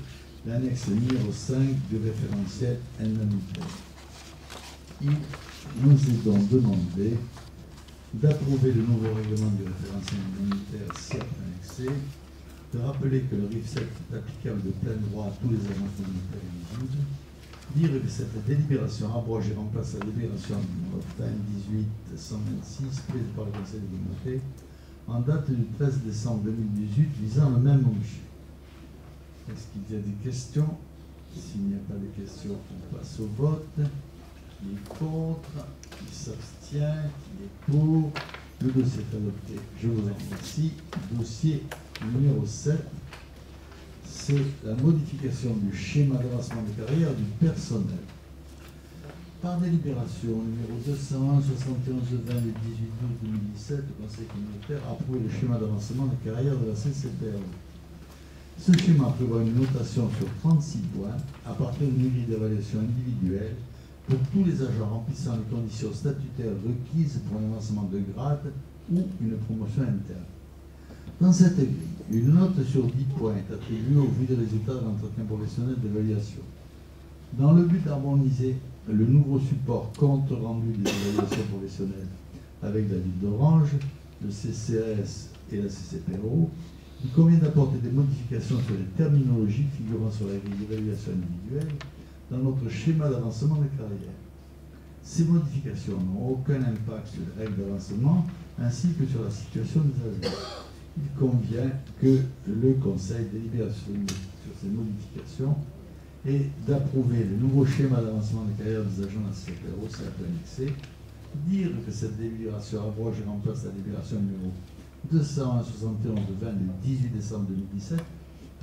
l'annexe numéro 5 du référentiel indemnitaire. Il nous est donc demandé d'approuver le nouveau règlement du référentiel indemnitaire certes annexé, de rappeler que le RIF7 est applicable de plein droit à tous les agents communautaires éligibles, dire que cette délibération abroge et remplace la délibération numéro 18-126 prise par le Conseil de communauté en date du 13 décembre 2018 visant le même objet. Est-ce qu'il y a des questions? S'il n'y a pas de questions, on passe au vote. Qui est contre? Qui s'abstient? Qui est pour? Le dossier est adopté. Je vous en remercie. Dossier numéro 7, c'est la modification du schéma d'avancement de carrière du personnel. Par délibération numéro 201 71-20 du 18 août 2017, le Conseil communautaire a approuvé le schéma d'avancement de carrière de la CCPRO. Ce schéma prévoit une notation sur 36 points à partir d'une grille d'évaluation individuelle pour tous les agents remplissant les conditions statutaires requises pour un avancement de grade ou une promotion interne. Dans cette grille, une note sur 10 points est attribuée au vu des résultats de l'entretien professionnel d'évaluation. Dans le but d'harmoniser le nouveau support compte rendu des évaluations professionnelles avec la ville d'Orange, le CCS et la CCPRO, il convient d'apporter des modifications sur les terminologies figurant sur la grille d'évaluation individuelle dans notre schéma d'avancement de carrière. Ces modifications n'ont aucun impact sur les règles d'avancement ainsi que sur la situation des agents. Il convient que le Conseil délibère sur ces modifications et d'approuver le nouveau schéma d'avancement de carrière des agents de la CCPRO, c'est un peu annexé, dire que cette délibération abroge et remplace la délibération numéro 201-71-20 du 18 décembre 2017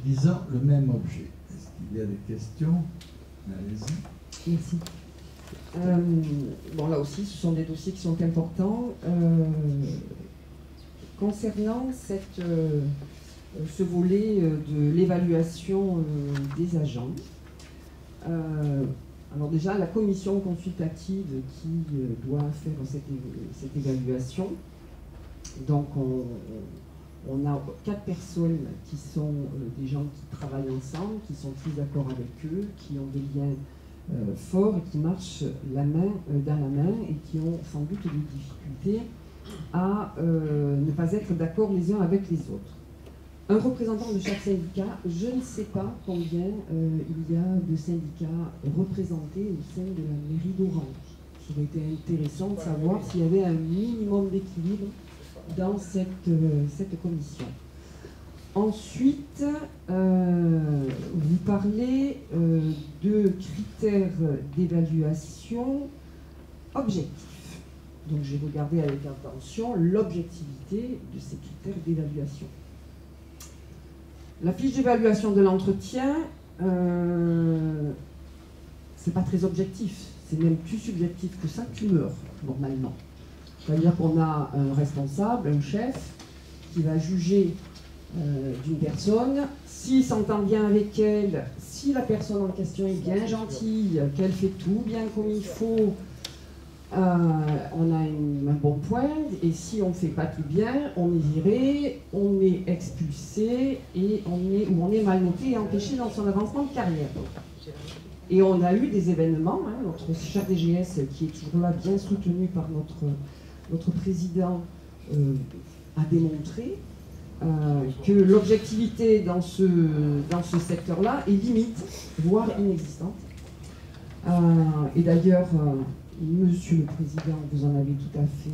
visant le même objet. Est-ce qu'il y a des questions? Allez-y. Merci. Bon, là aussi, ce sont des dossiers qui sont importants. Concernant ce volet de l'évaluation des agents, Alors déjà, la commission consultative qui doit faire cette évaluation, donc on a 4 personnes qui sont des gens qui travaillent ensemble, qui sont tous d'accord avec eux, qui ont des liens forts et qui marchent la main dans la main et qui ont sans doute des difficultés à ne pas être d'accord les uns avec les autres. Un représentant de chaque syndicat, je ne sais pas combien il y a de syndicats représentés au sein de la mairie d'Orange. Ça aurait été intéressant de savoir s'il y avait un minimum d'équilibre dans cette commission. Ensuite, vous parlez de critères d'évaluation objectifs. Donc j'ai regardé avec attention l'objectivité de ces critères d'évaluation. La fiche d'évaluation de l'entretien, c'est pas très objectif, c'est même plus subjectif que ça, tu meurs, normalement. C'est-à-dire qu'on a un responsable, un chef, qui va juger d'une personne, s'il s'entend bien avec elle, si la personne en question est bien gentille, qu'elle fait tout bien comme il faut, on a un bon point, et si on ne fait pas tout bien, on est viré, on est expulsé, et on est mal noté et empêché dans son avancement de carrière. Et on a eu des événements, hein, notre chef DGS qui est toujours là, bien soutenu par notre président, a démontré que l'objectivité dans ce secteur-là est limite, voire inexistante. Et d'ailleurs, Monsieur le Président, vous en avez tout à fait,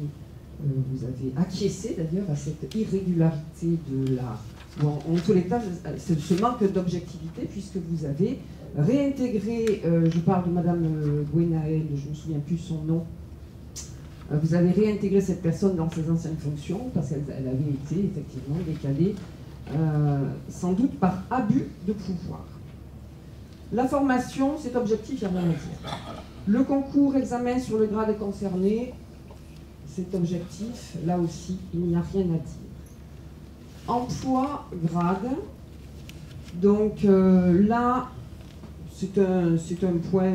vous avez acquiescé d'ailleurs à cette irrégularité de la... Bon, en tous les cas, ce manque d'objectivité, puisque vous avez réintégré, je parle de Madame Gwenaël, je ne me souviens plus son nom, vous avez réintégré cette personne dans ses anciennes fonctions, parce qu'elle avait été effectivement décalée, sans doute par abus de pouvoir. La formation, c'est objectif, il n'y a rien à dire. Le concours, examen sur le grade concerné, c'est objectif, là aussi, il n'y a rien à dire. Emploi, grade, donc là, c'est un point,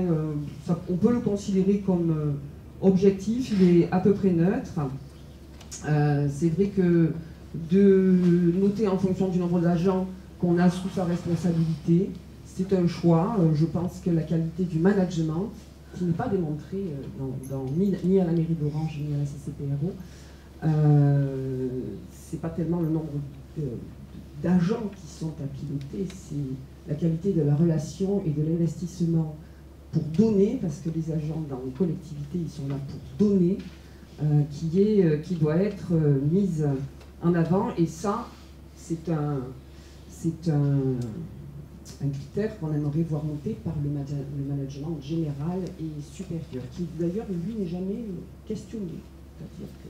on peut le considérer comme objectif, il est à peu près neutre. C'est vrai que de noter en fonction du nombre d'agents qu'on a sous sa responsabilité, c'est un choix. Je pense que la qualité du management, qui n'est pas démontrée ni à la mairie d'Orange ni à la CCPRO, c'est pas tellement le nombre d'agents qui sont à piloter, c'est la qualité de la relation et de l'investissement pour donner, parce que les agents dans les collectivités, ils sont là pour donner, qui doit être mise en avant. Et ça, c'est un critère qu'on aimerait voir noté par le management général et supérieur, qui d'ailleurs, lui, n'est jamais questionné. C'est-à-dire que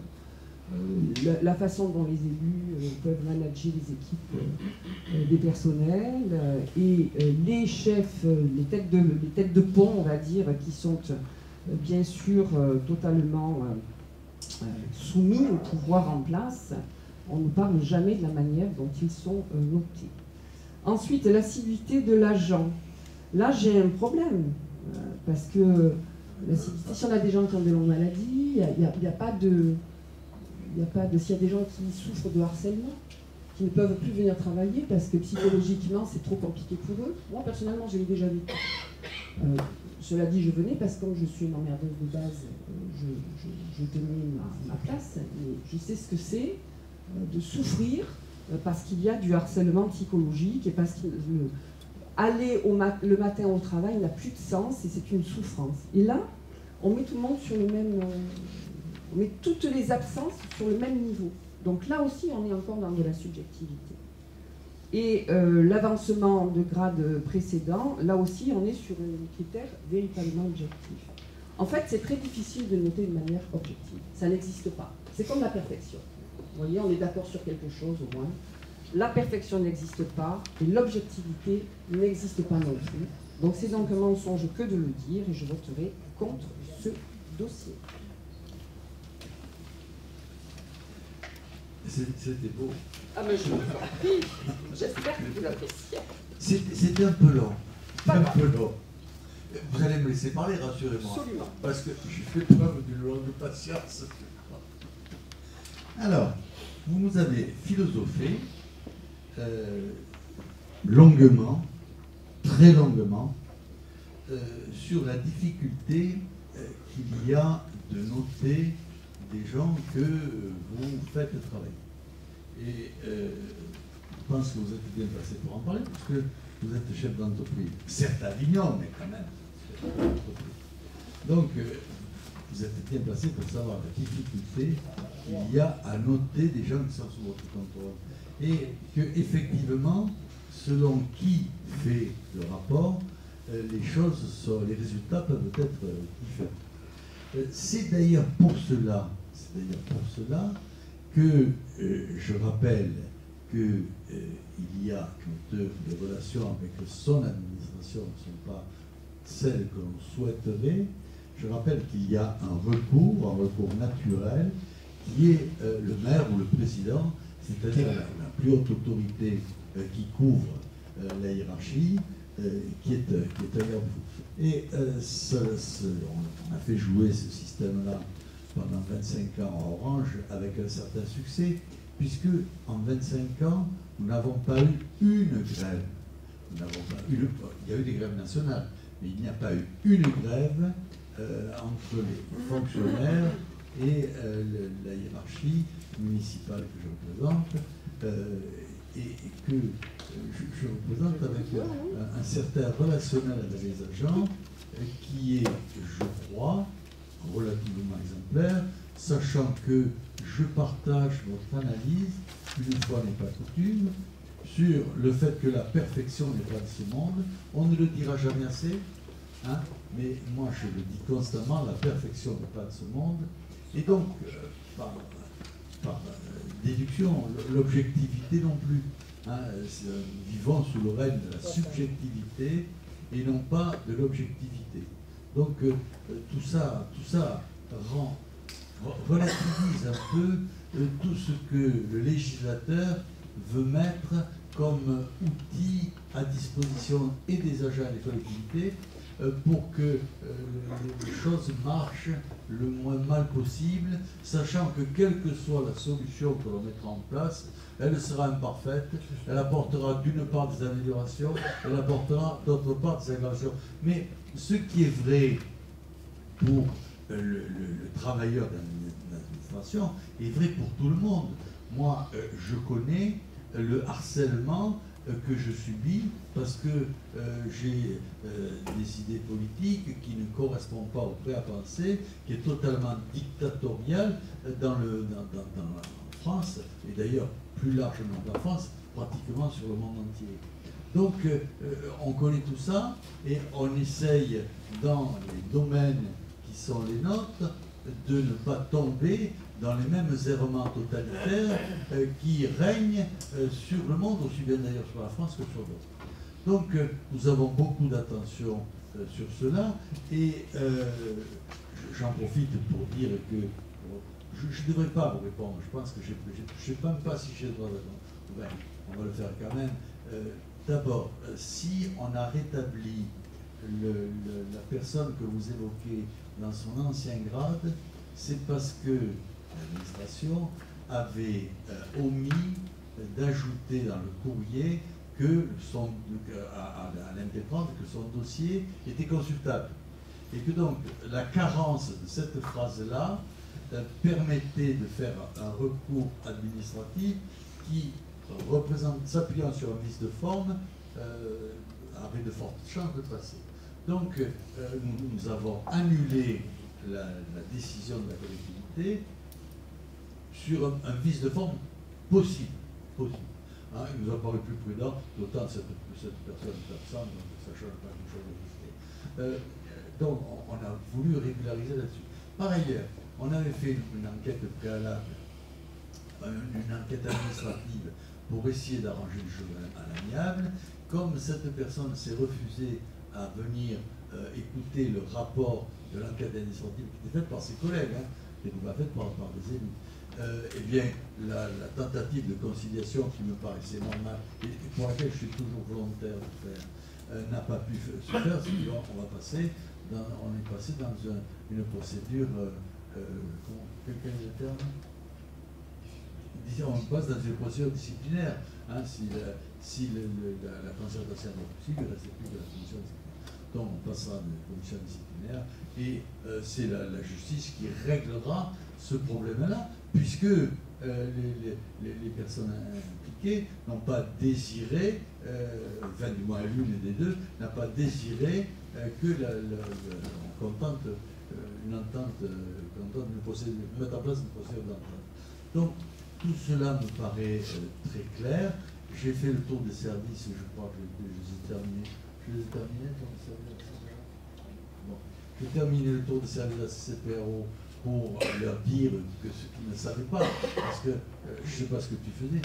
la façon dont les élus peuvent manager les équipes des personnels et les chefs, les têtes de pont, on va dire, qui sont bien sûr totalement soumis au pouvoir en place, on ne parle jamais de la manière dont ils sont notés. Ensuite, l'assiduité de l'agent. Là, j'ai un problème, parce que l'assiduité, si on a des gens qui ont des longues maladies, il n'y a pas de... S'il y a des gens qui souffrent de harcèlement, qui ne peuvent plus venir travailler parce que psychologiquement c'est trop compliqué pour eux. Moi personnellement je l'ai déjà vécu. Cela dit, je venais parce que comme je suis une emmerdeuse de base, je tenais ma place, et je sais ce que c'est de souffrir parce qu'il y a du harcèlement psychologique et parce que aller le matin au travail n'a plus de sens et c'est une souffrance. Et là, on met tout le monde sur le même... on met toutes les absences sur le même niveau. Donc là aussi, on est encore dans de la subjectivité. Et l'avancement de grade précédent, là aussi, on est sur un critère véritablement objectif. En fait, c'est très difficile de noter de manière objective. Ça n'existe pas. C'est comme la perfection. Vous voyez, on est d'accord sur quelque chose au moins. La perfection n'existe pas et l'objectivité n'existe pas non plus. Donc c'est donc un mensonge que de le dire et je voterai contre ce dossier. C'était beau. Ah mais je vous en prie. J'espère que vous l'appréciez. C'était un peu long. Pas un peu long. Vous allez me laisser parler, rassurez-moi. Absolument. Parce que je fais preuve d'une longue patience. Alors, vous nous avez philosophé longuement, très longuement, sur la difficulté qu'il y a de noter des gens que vous faites travailler. Et je pense que vous êtes bien placé pour en parler, parce que vous êtes chef d'entreprise, certes à Avignon, mais quand même chef d'entreprise. Donc, vous êtes bien placé pour savoir la difficulté qu'il y a à noter des gens qui sont sous votre contrôle. Et que, effectivement, selon qui fait le rapport, les résultats peuvent être différents. C'est d'ailleurs pour cela que je rappelle qu'il y a, quand les relations avec son administration ne sont pas celles que l'on souhaiterait, je rappelle qu'il y a un recours naturel, qui est le maire ou le président, c'est-à-dire la plus haute autorité qui couvre la hiérarchie, qui est derrière vous. Et on a fait jouer ce système-là pendant 25 ans à Orange avec un certain succès, puisque en 25 ans, nous n'avons pas eu une grève. Il y a eu des grèves nationales, mais il n'y a pas eu une grève entre les fonctionnaires et la hiérarchie municipale que je représente, et que je représente avec un certain relationnel avec les agents qui est, je crois, relativement exemplaire, sachant que je partage votre analyse, une fois n'est pas coutume, sur le fait que la perfection n'est pas de ce monde. On ne le dira jamais assez, hein, mais moi je le dis constamment, la perfection n'est pas de ce monde. Et donc, par déduction, l'objectivité non plus. Hein, nous vivons sous le règne de la subjectivité et non pas de l'objectivité. Donc tout ça relativise un peu tout ce que le législateur veut mettre comme outil à disposition et des agents et des collectivités pour que les choses marchent le moins mal possible, sachant que quelle que soit la solution que l'on mettra en place, elle sera imparfaite, elle apportera d'une part des améliorations, elle apportera d'autre part des agressions. Mais ce qui est vrai pour le travailleur d'une administration est vrai pour tout le monde. Moi, je connais le harcèlement que je subis parce que j'ai des idées politiques qui ne correspondent pas au prêt à penser, qui est totalement dictatorial en France, et d'ailleurs plus largement qu'en France, pratiquement sur le monde entier. Donc on connaît tout ça et on essaye dans les domaines qui sont les nôtres de ne pas tomber dans les mêmes errements totalitaires qui règnent sur le monde, aussi bien d'ailleurs sur la France que sur d'autres. Donc nous avons beaucoup d'attention sur cela et j'en profite pour dire que je ne devrais pas vous répondre, je pense que je ne sais même pas si j'ai le droit de répondre. Ben, on va le faire quand même. D'abord, si on a rétabli la personne que vous évoquez dans son ancien grade, c'est parce que l'administration avait omis d'ajouter dans le courrier à l'impétrante que son dossier était consultable. Et que donc la carence de cette phrase-là permettait de faire un recours administratif qui s'appuyant sur un vice de forme, avait de fortes chances de passer. Donc, nous avons annulé la décision de la collectivité sur un vice de forme possible. Hein, il nous a paru plus prudent, d'autant cette personne est absente, donc ça ne change pas grand-chose. Donc, on a voulu régulariser là-dessus. Par ailleurs, on avait fait une enquête préalable, une enquête administrative pour essayer d'arranger les choses à l'amiable. Comme cette personne s'est refusée à venir écouter le rapport de l'enquête administrative qui était faite par ses collègues, hein, qui n'était pas faite par des élus, eh bien, la tentative de conciliation qui me paraissait normale, et pour laquelle je suis toujours volontaire de faire, n'a pas pu se faire, c'est qu'on va passer on est passé dans une procédure, quel est le terme? On passe dans une procédure disciplinaire. Hein, si la concertation est possible, il ne reste plus que la commission disciplinaire. Donc on passera de la commission disciplinaire et c'est la justice qui réglera ce problème-là, puisque les personnes impliquées n'ont pas désiré, enfin du moins l'une des deux, n'a pas désiré que on contente une entente, mettre en place une procédure d'entente. Donc tout cela me paraît très clair. J'ai fait le tour des services, je crois que je les ai terminés. Je les ai terminés, bon. J'ai terminé le tour des services de la CCPRO pour leur dire que ce qu'ils ne savaient pas, parce que je ne sais pas ce que tu faisais.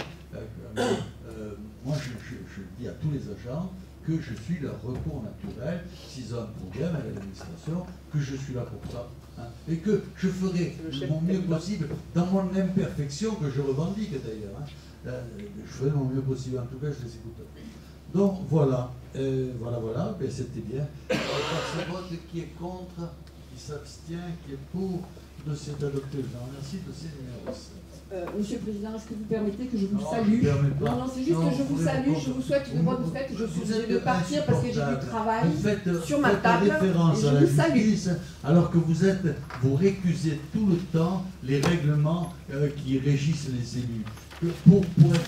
Moi, je dis à tous les agents que je suis leur recours naturel s'ils ont un problème avec l'administration, que je suis là pour ça. Hein, et que je ferai mon mieux possible, dans mon imperfection, que je revendique d'ailleurs. Hein, je ferai mon mieux possible, en tout cas je les écoute. Donc voilà, voilà, ben, c'était bien. Par ce vote, qui est contre, qui s'abstient, qui est pour, le dossier est adopté. Je vous remercie, dossier numéro 7. Monsieur le Président, est-ce que vous permettez que je vous salue? Non, c'est juste que je vous salue, je vous souhaite une bonne fête. Je suis obligée de partir parce que j'ai du travail sur ma table. Référence et à je la vous salue. justice, alors que vous récusez tout le temps les règlements qui régissent les élus.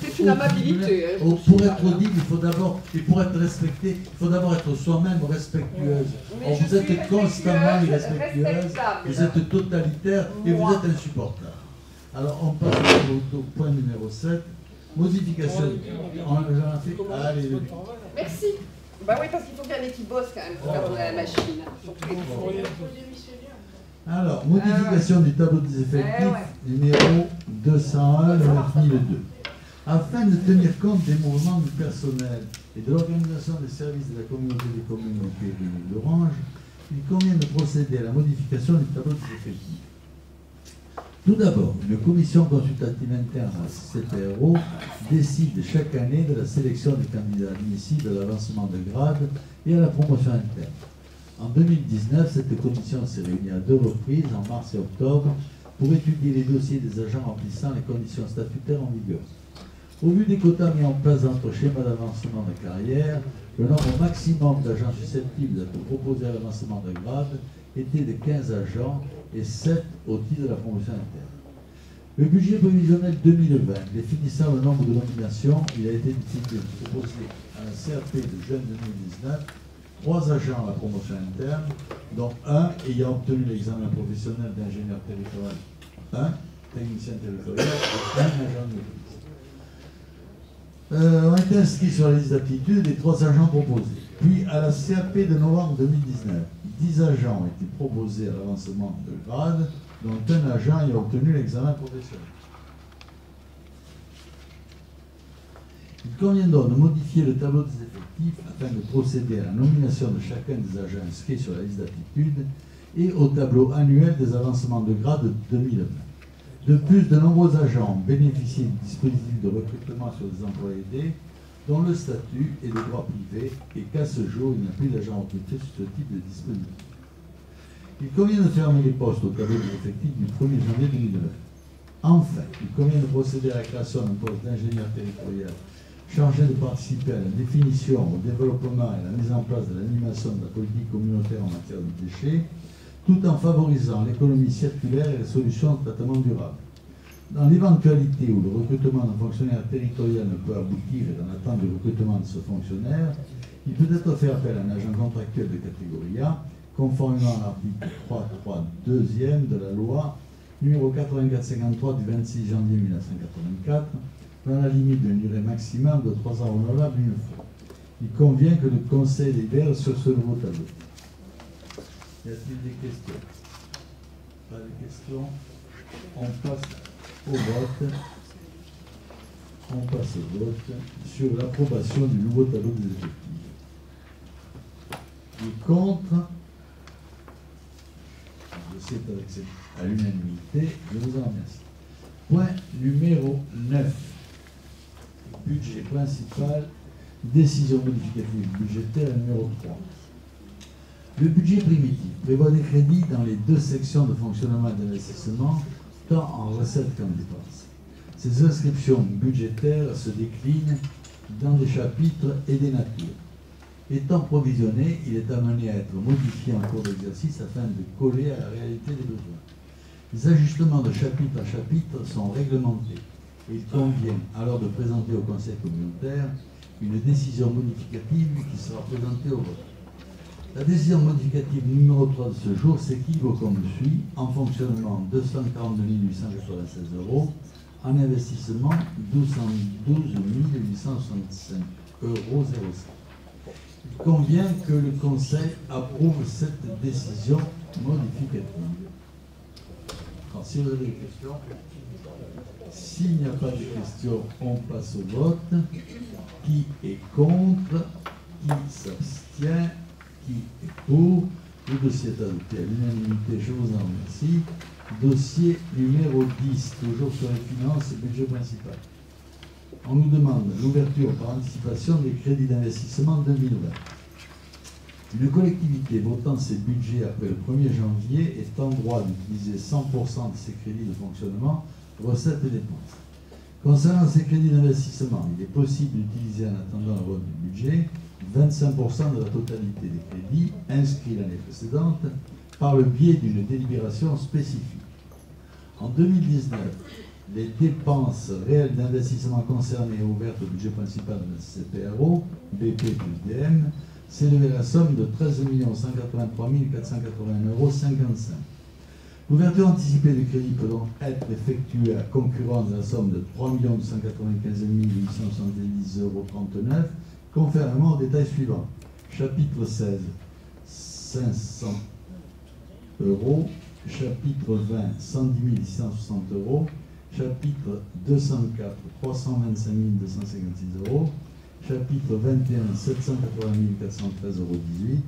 C'est une amabilité. Pour être audible, il faut d'abord, et pour être respecté, il faut d'abord être soi-même respectueuse. Or, vous êtes constamment irrespectueuse, vous êtes totalitaire et vous êtes insupportable. Alors, on passe au point numéro 7. Modification. On a fait. Allez, merci. Bah oui, parce qu'il faut bien un équipe boss quand même pour faire la machine. Alors, modification du tableau des effectifs, numéro 201, le 1002. Afin de tenir compte des mouvements du personnel et de l'organisation des services de la communauté des communes au Pays d'Orange, il convient de procéder à la modification du tableau des effectifs. Tout d'abord, une commission consultative interne à la CCPRO décide chaque année de la sélection des candidats admissibles à l'avancement de grade et à la promotion interne. En 2019, cette commission s'est réunie à 2 reprises, en mars et octobre, pour étudier les dossiers des agents remplissant les conditions statutaires en vigueur. Au vu des quotas mis en place dans notre schéma d'avancement de carrière, le nombre maximum d'agents susceptibles d'être proposés à l'avancement de grade était de 15 agents et 7 au titre de la promotion interne. Le budget prévisionnel 2020, définissant le nombre de nominations, il a été décidé de proposer à la CRP de juin 2019 3 agents à la promotion interne, dont un ayant obtenu l'examen professionnel d'ingénieur territorial, un technicien territorial et un agent de police. Ont été inscrits sur la liste d'aptitude les 3 agents proposés. Puis, à la CAP de novembre 2019, 10 agents ont été proposés à l'avancement de grade, dont un agent ayant obtenu l'examen professionnel. Il convient donc de modifier le tableau des effectifs afin de procéder à la nomination de chacun des agents inscrits sur la liste d'aptitude et au tableau annuel des avancements de grade de 2020. De plus, de nombreux agents bénéficient du dispositif de recrutement sur des emplois aidés dont le statut est de droit privé et qu'à ce jour, il n'y a plus d'agents recrutés sur ce type de dispositif. Il convient de fermer les postes au tableau des effectifs du 1er janvier 2020. Enfin, il convient de procéder à la création d'un poste d'ingénieur territorial chargé de participer à la définition, au développement et à la mise en place de l'animation de la politique communautaire en matière de déchets, tout en favorisant l'économie circulaire et les solutions de traitement durable. Dans l'éventualité où le recrutement d'un fonctionnaire territorial ne peut aboutir et dans l'attente du recrutement de ce fonctionnaire, il peut être fait appel à un agent contractuel de catégorie A, conformément à l'article 3.3.2e de la loi numéro 8453 du 26 janvier 1984, dans la limite d'une durée maximale de 3 ans renouvelables une fois. Il convient que le Conseil délibère sur ce nouveau tableau. Y a-t-il des questions? Pas de questions? On passe au vote. On passe au vote sur l'approbation du nouveau tableau des effectifs. Qui est contre? Je sais avec à l'unanimité. Je vous en remercie. Point numéro 9. Budget principal Décision modificative budgétaire numéro 3. Le budget primitif prévoit des crédits dans les deux sections de fonctionnement et d'investissement, tant en recettes qu'en dépenses. Ces inscriptions budgétaires se déclinent dans des chapitres et des natures. Étant provisionné, il est amené à être modifié en cours d'exercice afin de coller à la réalité des besoins. Les ajustements de chapitre à chapitre sont réglementés. Il convient alors de présenter au Conseil communautaire une décision modificative qui sera présentée au vote. La décision modificative numéro 3 de ce jour s'équivaut comme suit: en fonctionnement 242 896 €, en investissement 212 865,05 €. Il convient que le Conseil approuve cette décision modificative. Alors, si vous avez des questions, s'il n'y a pas de questions, on passe au vote. Qui est contre? Qui s'abstient? Qui est pour? Le dossier est adopté à l'unanimité, je vous en remercie. Dossier numéro 10, toujours sur les finances et budget principal. On nous demande l'ouverture par anticipation des crédits d'investissement 2020. Une collectivité votant ses budgets après le 1er janvier est en droit d'utiliser 100% de ses crédits de fonctionnement, recettes et dépenses. Concernant ces crédits d'investissement, il est possible d'utiliser, en attendant le vote du budget, 25% de la totalité des crédits inscrits l'année précédente par le biais d'une délibération spécifique. En 2019, les dépenses réelles d'investissement concernées et ouvertes au budget principal de la CPRO, BP plus DM, s'élevaient à la somme de 13 183 481,55 €. L'ouverture anticipée du crédit peut donc être effectuée à concurrence de la somme de 3 295 870,39 €, conformément aux détails suivants. Chapitre 16, 500 €. Chapitre 20, 110 660 €. Chapitre 204, 325 256 €. Chapitre 21, 780 413,18 €.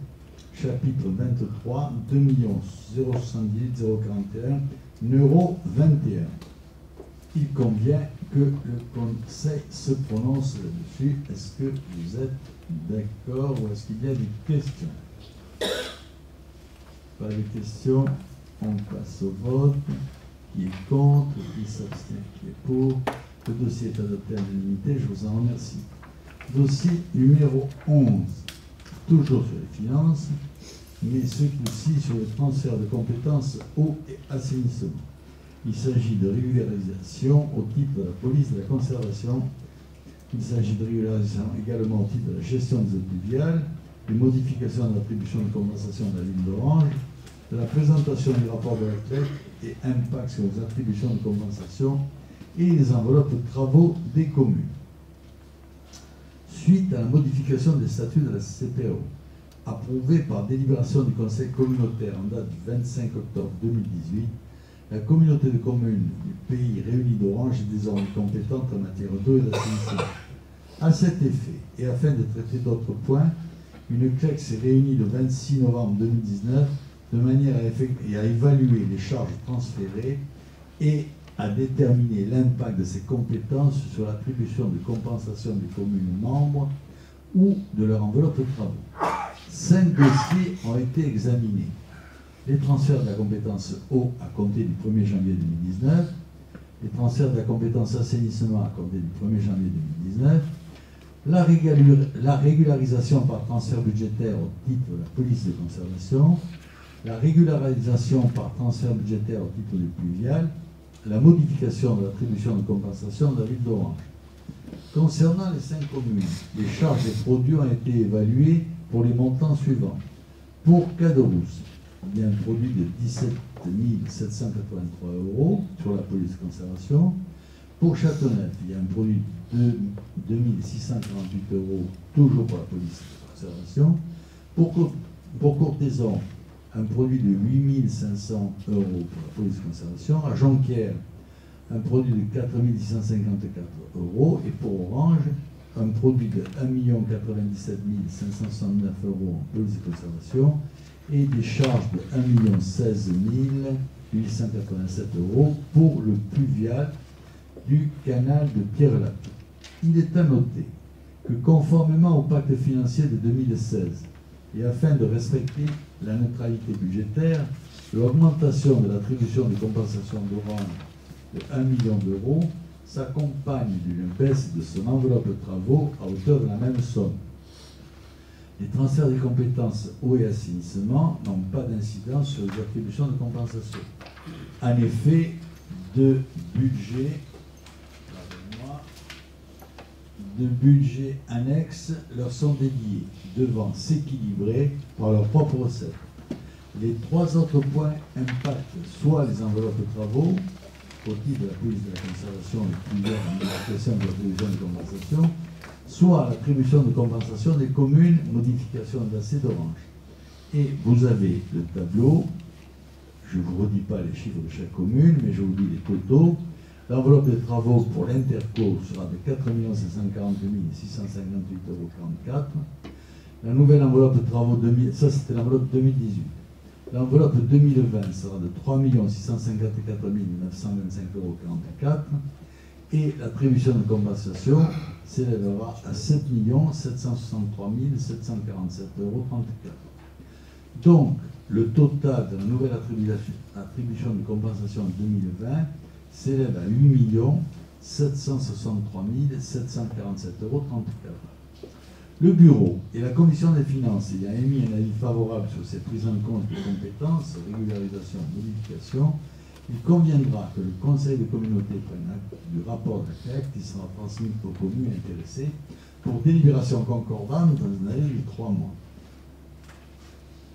Chapitre 23, 2 078 041 €21. Il convient que le Conseil se prononce là-dessus. Est-ce que vous êtes d'accord ou est-ce qu'il y a des questions? Pas de questions. On passe au vote. Qui est contre? Qui s'abstient? Qui est pour? Le dossier est adopté à l'unanimité. Je vous en remercie. Dossier numéro 11. Toujours sur les finances, mais ce coup-ci sur le transfert de compétences eau et assainissement. Il s'agit de régularisation au titre de la police de la conservation. Il s'agit de régularisation également au titre de la gestion des eaux pluviales, de modification de l'attribution de compensation de la ville d'Orange, de la présentation du rapport de retraite et impact sur les attributions de compensation et les enveloppes de travaux des communes. Suite à la modification des statuts de la CPO, approuvée par délibération du Conseil communautaire en date du 25 octobre 2018, la communauté de communes du pays réuni d'Orange est désormais compétente en matière d'eau et d'assainissement. À cet effet, et afin de traiter d'autres points, une CLEC s'est réunie le 26 novembre 2019 de manière à évaluer les charges transférées et à déterminer l'impact de ces compétences sur l'attribution de compensation des communes membres ou de leur enveloppe de travaux. 5 dossiers ont été examinés. Les transferts de la compétence eau à compter du 1er janvier 2019, les transferts de la compétence assainissement à compter du 1er janvier 2019, la régularisation par transfert budgétaire au titre de la police de conservation, la régularisation par transfert budgétaire au titre du pluvial, la modification de l'attribution de compensation de la ville d'Orange. Concernant les 5 communes, les charges et produits ont été évalués pour les montants suivants. Pour Caderousse, il y a un produit de 17 783 € sur la police de conservation. Pour Châteauneuf, il y a un produit de 2 648 €, toujours pour la police de conservation. Pour Courthézon, un produit de 8 500 € pour la police de conservation. À Jonquière, un produit de 4 654 €. Et pour Orange, un produit de 1 097 569 € en police de conservation et des charges de 1 016 887 € pour le pluvial du canal de Pierrelatte. Il est à noter que conformément au pacte financier de 2016, et afin de respecter la neutralité budgétaire, l'augmentation de l'attribution de compensation d'Orange de 1 million d'euros s'accompagne d'une baisse de son enveloppe de travaux à hauteur de la même somme. Les transferts des compétences eau et assainissement n'ont pas d'incidence sur les attributions de compensation. En effet, deux budgets annexes leur sont dédiés, devant s'équilibrer par leurs propres recettes. Les trois autres points impactent soit les enveloppes de travaux, au titre de la police de la conservation et plusieurs modifications de l'attribution de compensation, soit l'attribution de compensation des communes, modification d'accès d'Orange. Et vous avez le tableau, je ne vous redis pas les chiffres de chaque commune, mais je vous dis les totaux. L'enveloppe de travaux pour l'Interco sera de 4 540 658,44 €. La nouvelle enveloppe de travaux, ça c'était l'enveloppe 2018. L'enveloppe 2020 sera de 3 654 925,44 € et l'attribution de compensation s'élèvera à 7 763 747,34 €. Donc, le total de la nouvelle attribution de compensation en 2020 s'élève à 8 763 747,34 €. Le Bureau et la Commission des finances ayant émis un avis favorable sur ces prises en compte de compétences, régularisation, modification, il conviendra que le Conseil de communauté prenne acte du rapport de la CAC qui sera transmis aux communes intéressées pour délibération concordante dans un délai de 3 mois.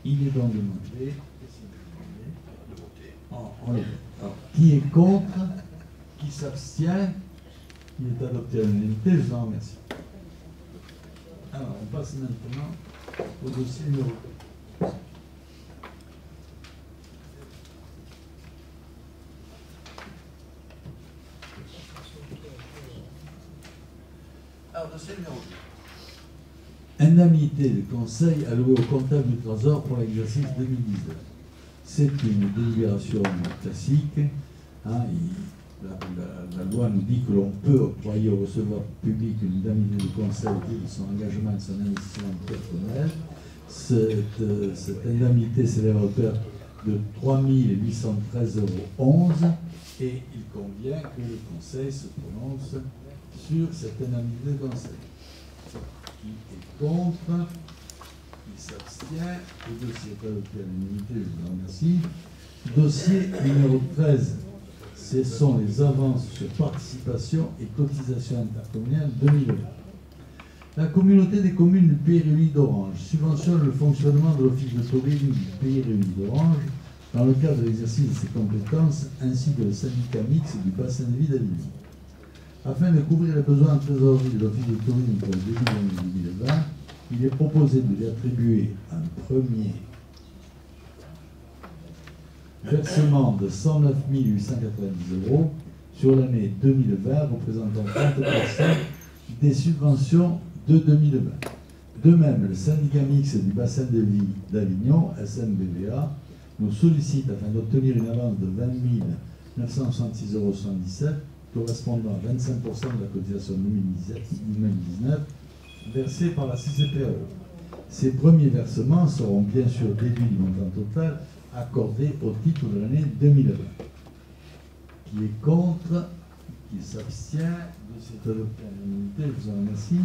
Il est donc demandé de voter. Alors, qui est contre? Qui s'abstient? Il est adopté à l'unanimité, je vous en remercie. Alors, on passe maintenant au dossier numéro 2. Alors, dossier numéro 2. Indemnité de conseil allouée au comptable du Trésor pour l'exercice 2019. C'est une délibération classique. Hein, la loi nous dit que l'on peut octroyer au receveur public une indemnité de conseil au titre de son engagement et de son investissement personnel. Cette indemnité s'élève à hauteur de 3 813,11 € et il convient que le Conseil se prononce sur cette indemnité de conseil. Qui est contre? Qui s'abstient? Le dossier est adopté à l'unanimité, je vous en remercie. Dossier numéro 13. Ce sont les avances sur participation et cotisation intercommunale 2020. La communauté des communes du Pays Réuni d'Orange subventionne le fonctionnement de l'office de tourisme du Pays Réuni d'Orange dans le cadre de l'exercice de ses compétences ainsi que le syndicat mixte du bassin de vie d'Avignon. Afin de couvrir les besoins en trésorerie de l'office de tourisme pour le début de l'année 2020, il est proposé de lui attribuer un premier versement de 109 890 € sur l'année 2020, représentant 30% des subventions de 2020. De même, le syndicat mixte du bassin de vie d'Avignon, SMBVA, nous sollicite afin d'obtenir une avance de 20 966,77 € correspondant à 25% de la cotisation 2019 versée par la CCPAE. Ces premiers versements seront bien sûr déduits du montant total accordé au titre de l'année 2020. Qui est contre? Qui s'abstient? Dossier adopté à l'unanimité, je vous en remercie.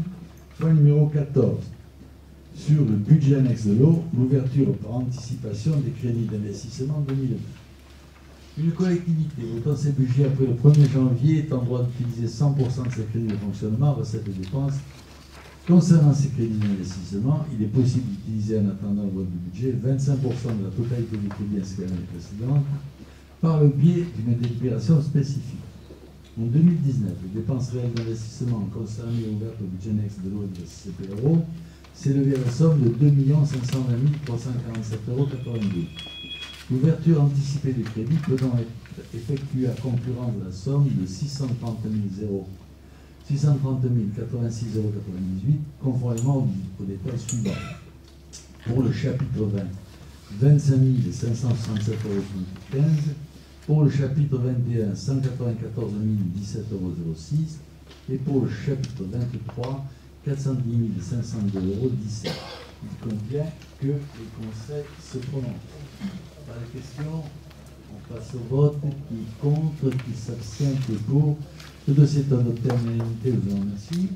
Point numéro 14. Sur le budget annexe de l'eau, l'ouverture par anticipation des crédits d'investissement 2020. Une collectivité votant ses budgets après le 1er janvier est en droit d'utiliser 100% de ses crédits de fonctionnement, recettes et dépenses. Concernant ces crédits d'investissement, il est possible d'utiliser en attendant le vote du budget 25% de la totalité des crédits inscrits à l'année précédente par le biais d'une délibération spécifique. En 2019, les dépenses réelles d'investissement concernées et ouvertes au budget annexe de l'eau et de la CCPRO s'élevaient à la somme de 2 520 347,82 €. L'ouverture anticipée du crédit peut donc être effectuée à concurrence de la somme de 630 086,98 € conformément aux détails suivants. Pour le chapitre 20, 25 567,75 €. Pour le chapitre 21, 194 017,06 € et pour le chapitre 23, 410 502,17 €. Il convient que les conseils se prononcent. Pas de questions? On passe au vote. Qui est contre? Qui s'abstient? Qui est pour? Le dossier est en unanimité. Je vous en remercie.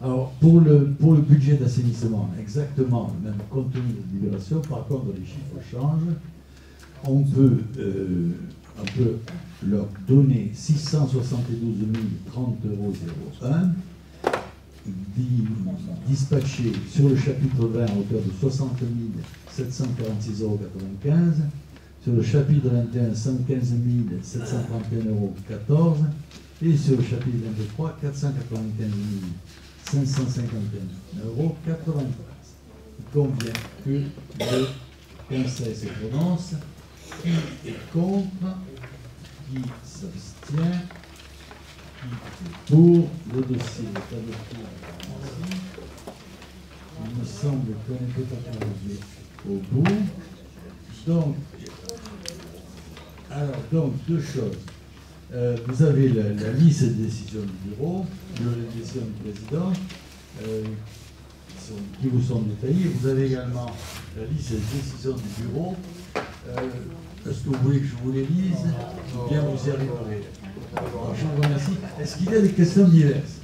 Alors, pour le budget d'assainissement, exactement le même contenu de délibération. Par contre, les chiffres changent. On peut leur donner 672 030,01 €, dispatché sur le chapitre 20 à hauteur de 60 746,95 €, sur le chapitre 21 115 731,14 € et sur le chapitre 23 495 551,93 €. Il convient que le Conseil se prononce. Qui est contre? Qui s'abstient? Qui est pour? Le dossier est adopté. Il me semble qu'on est peut être arrivé au bout. Donc, deux choses. Vous avez la liste des décisions du bureau, les décisions du président, qui vous sont détaillées. Vous avez également la liste des décisions du bureau. Est-ce que vous voulez que je vous les lise? Bien, vous y arriverez. Alors, je vous remercie. Est-ce qu'il y a des questions diverses?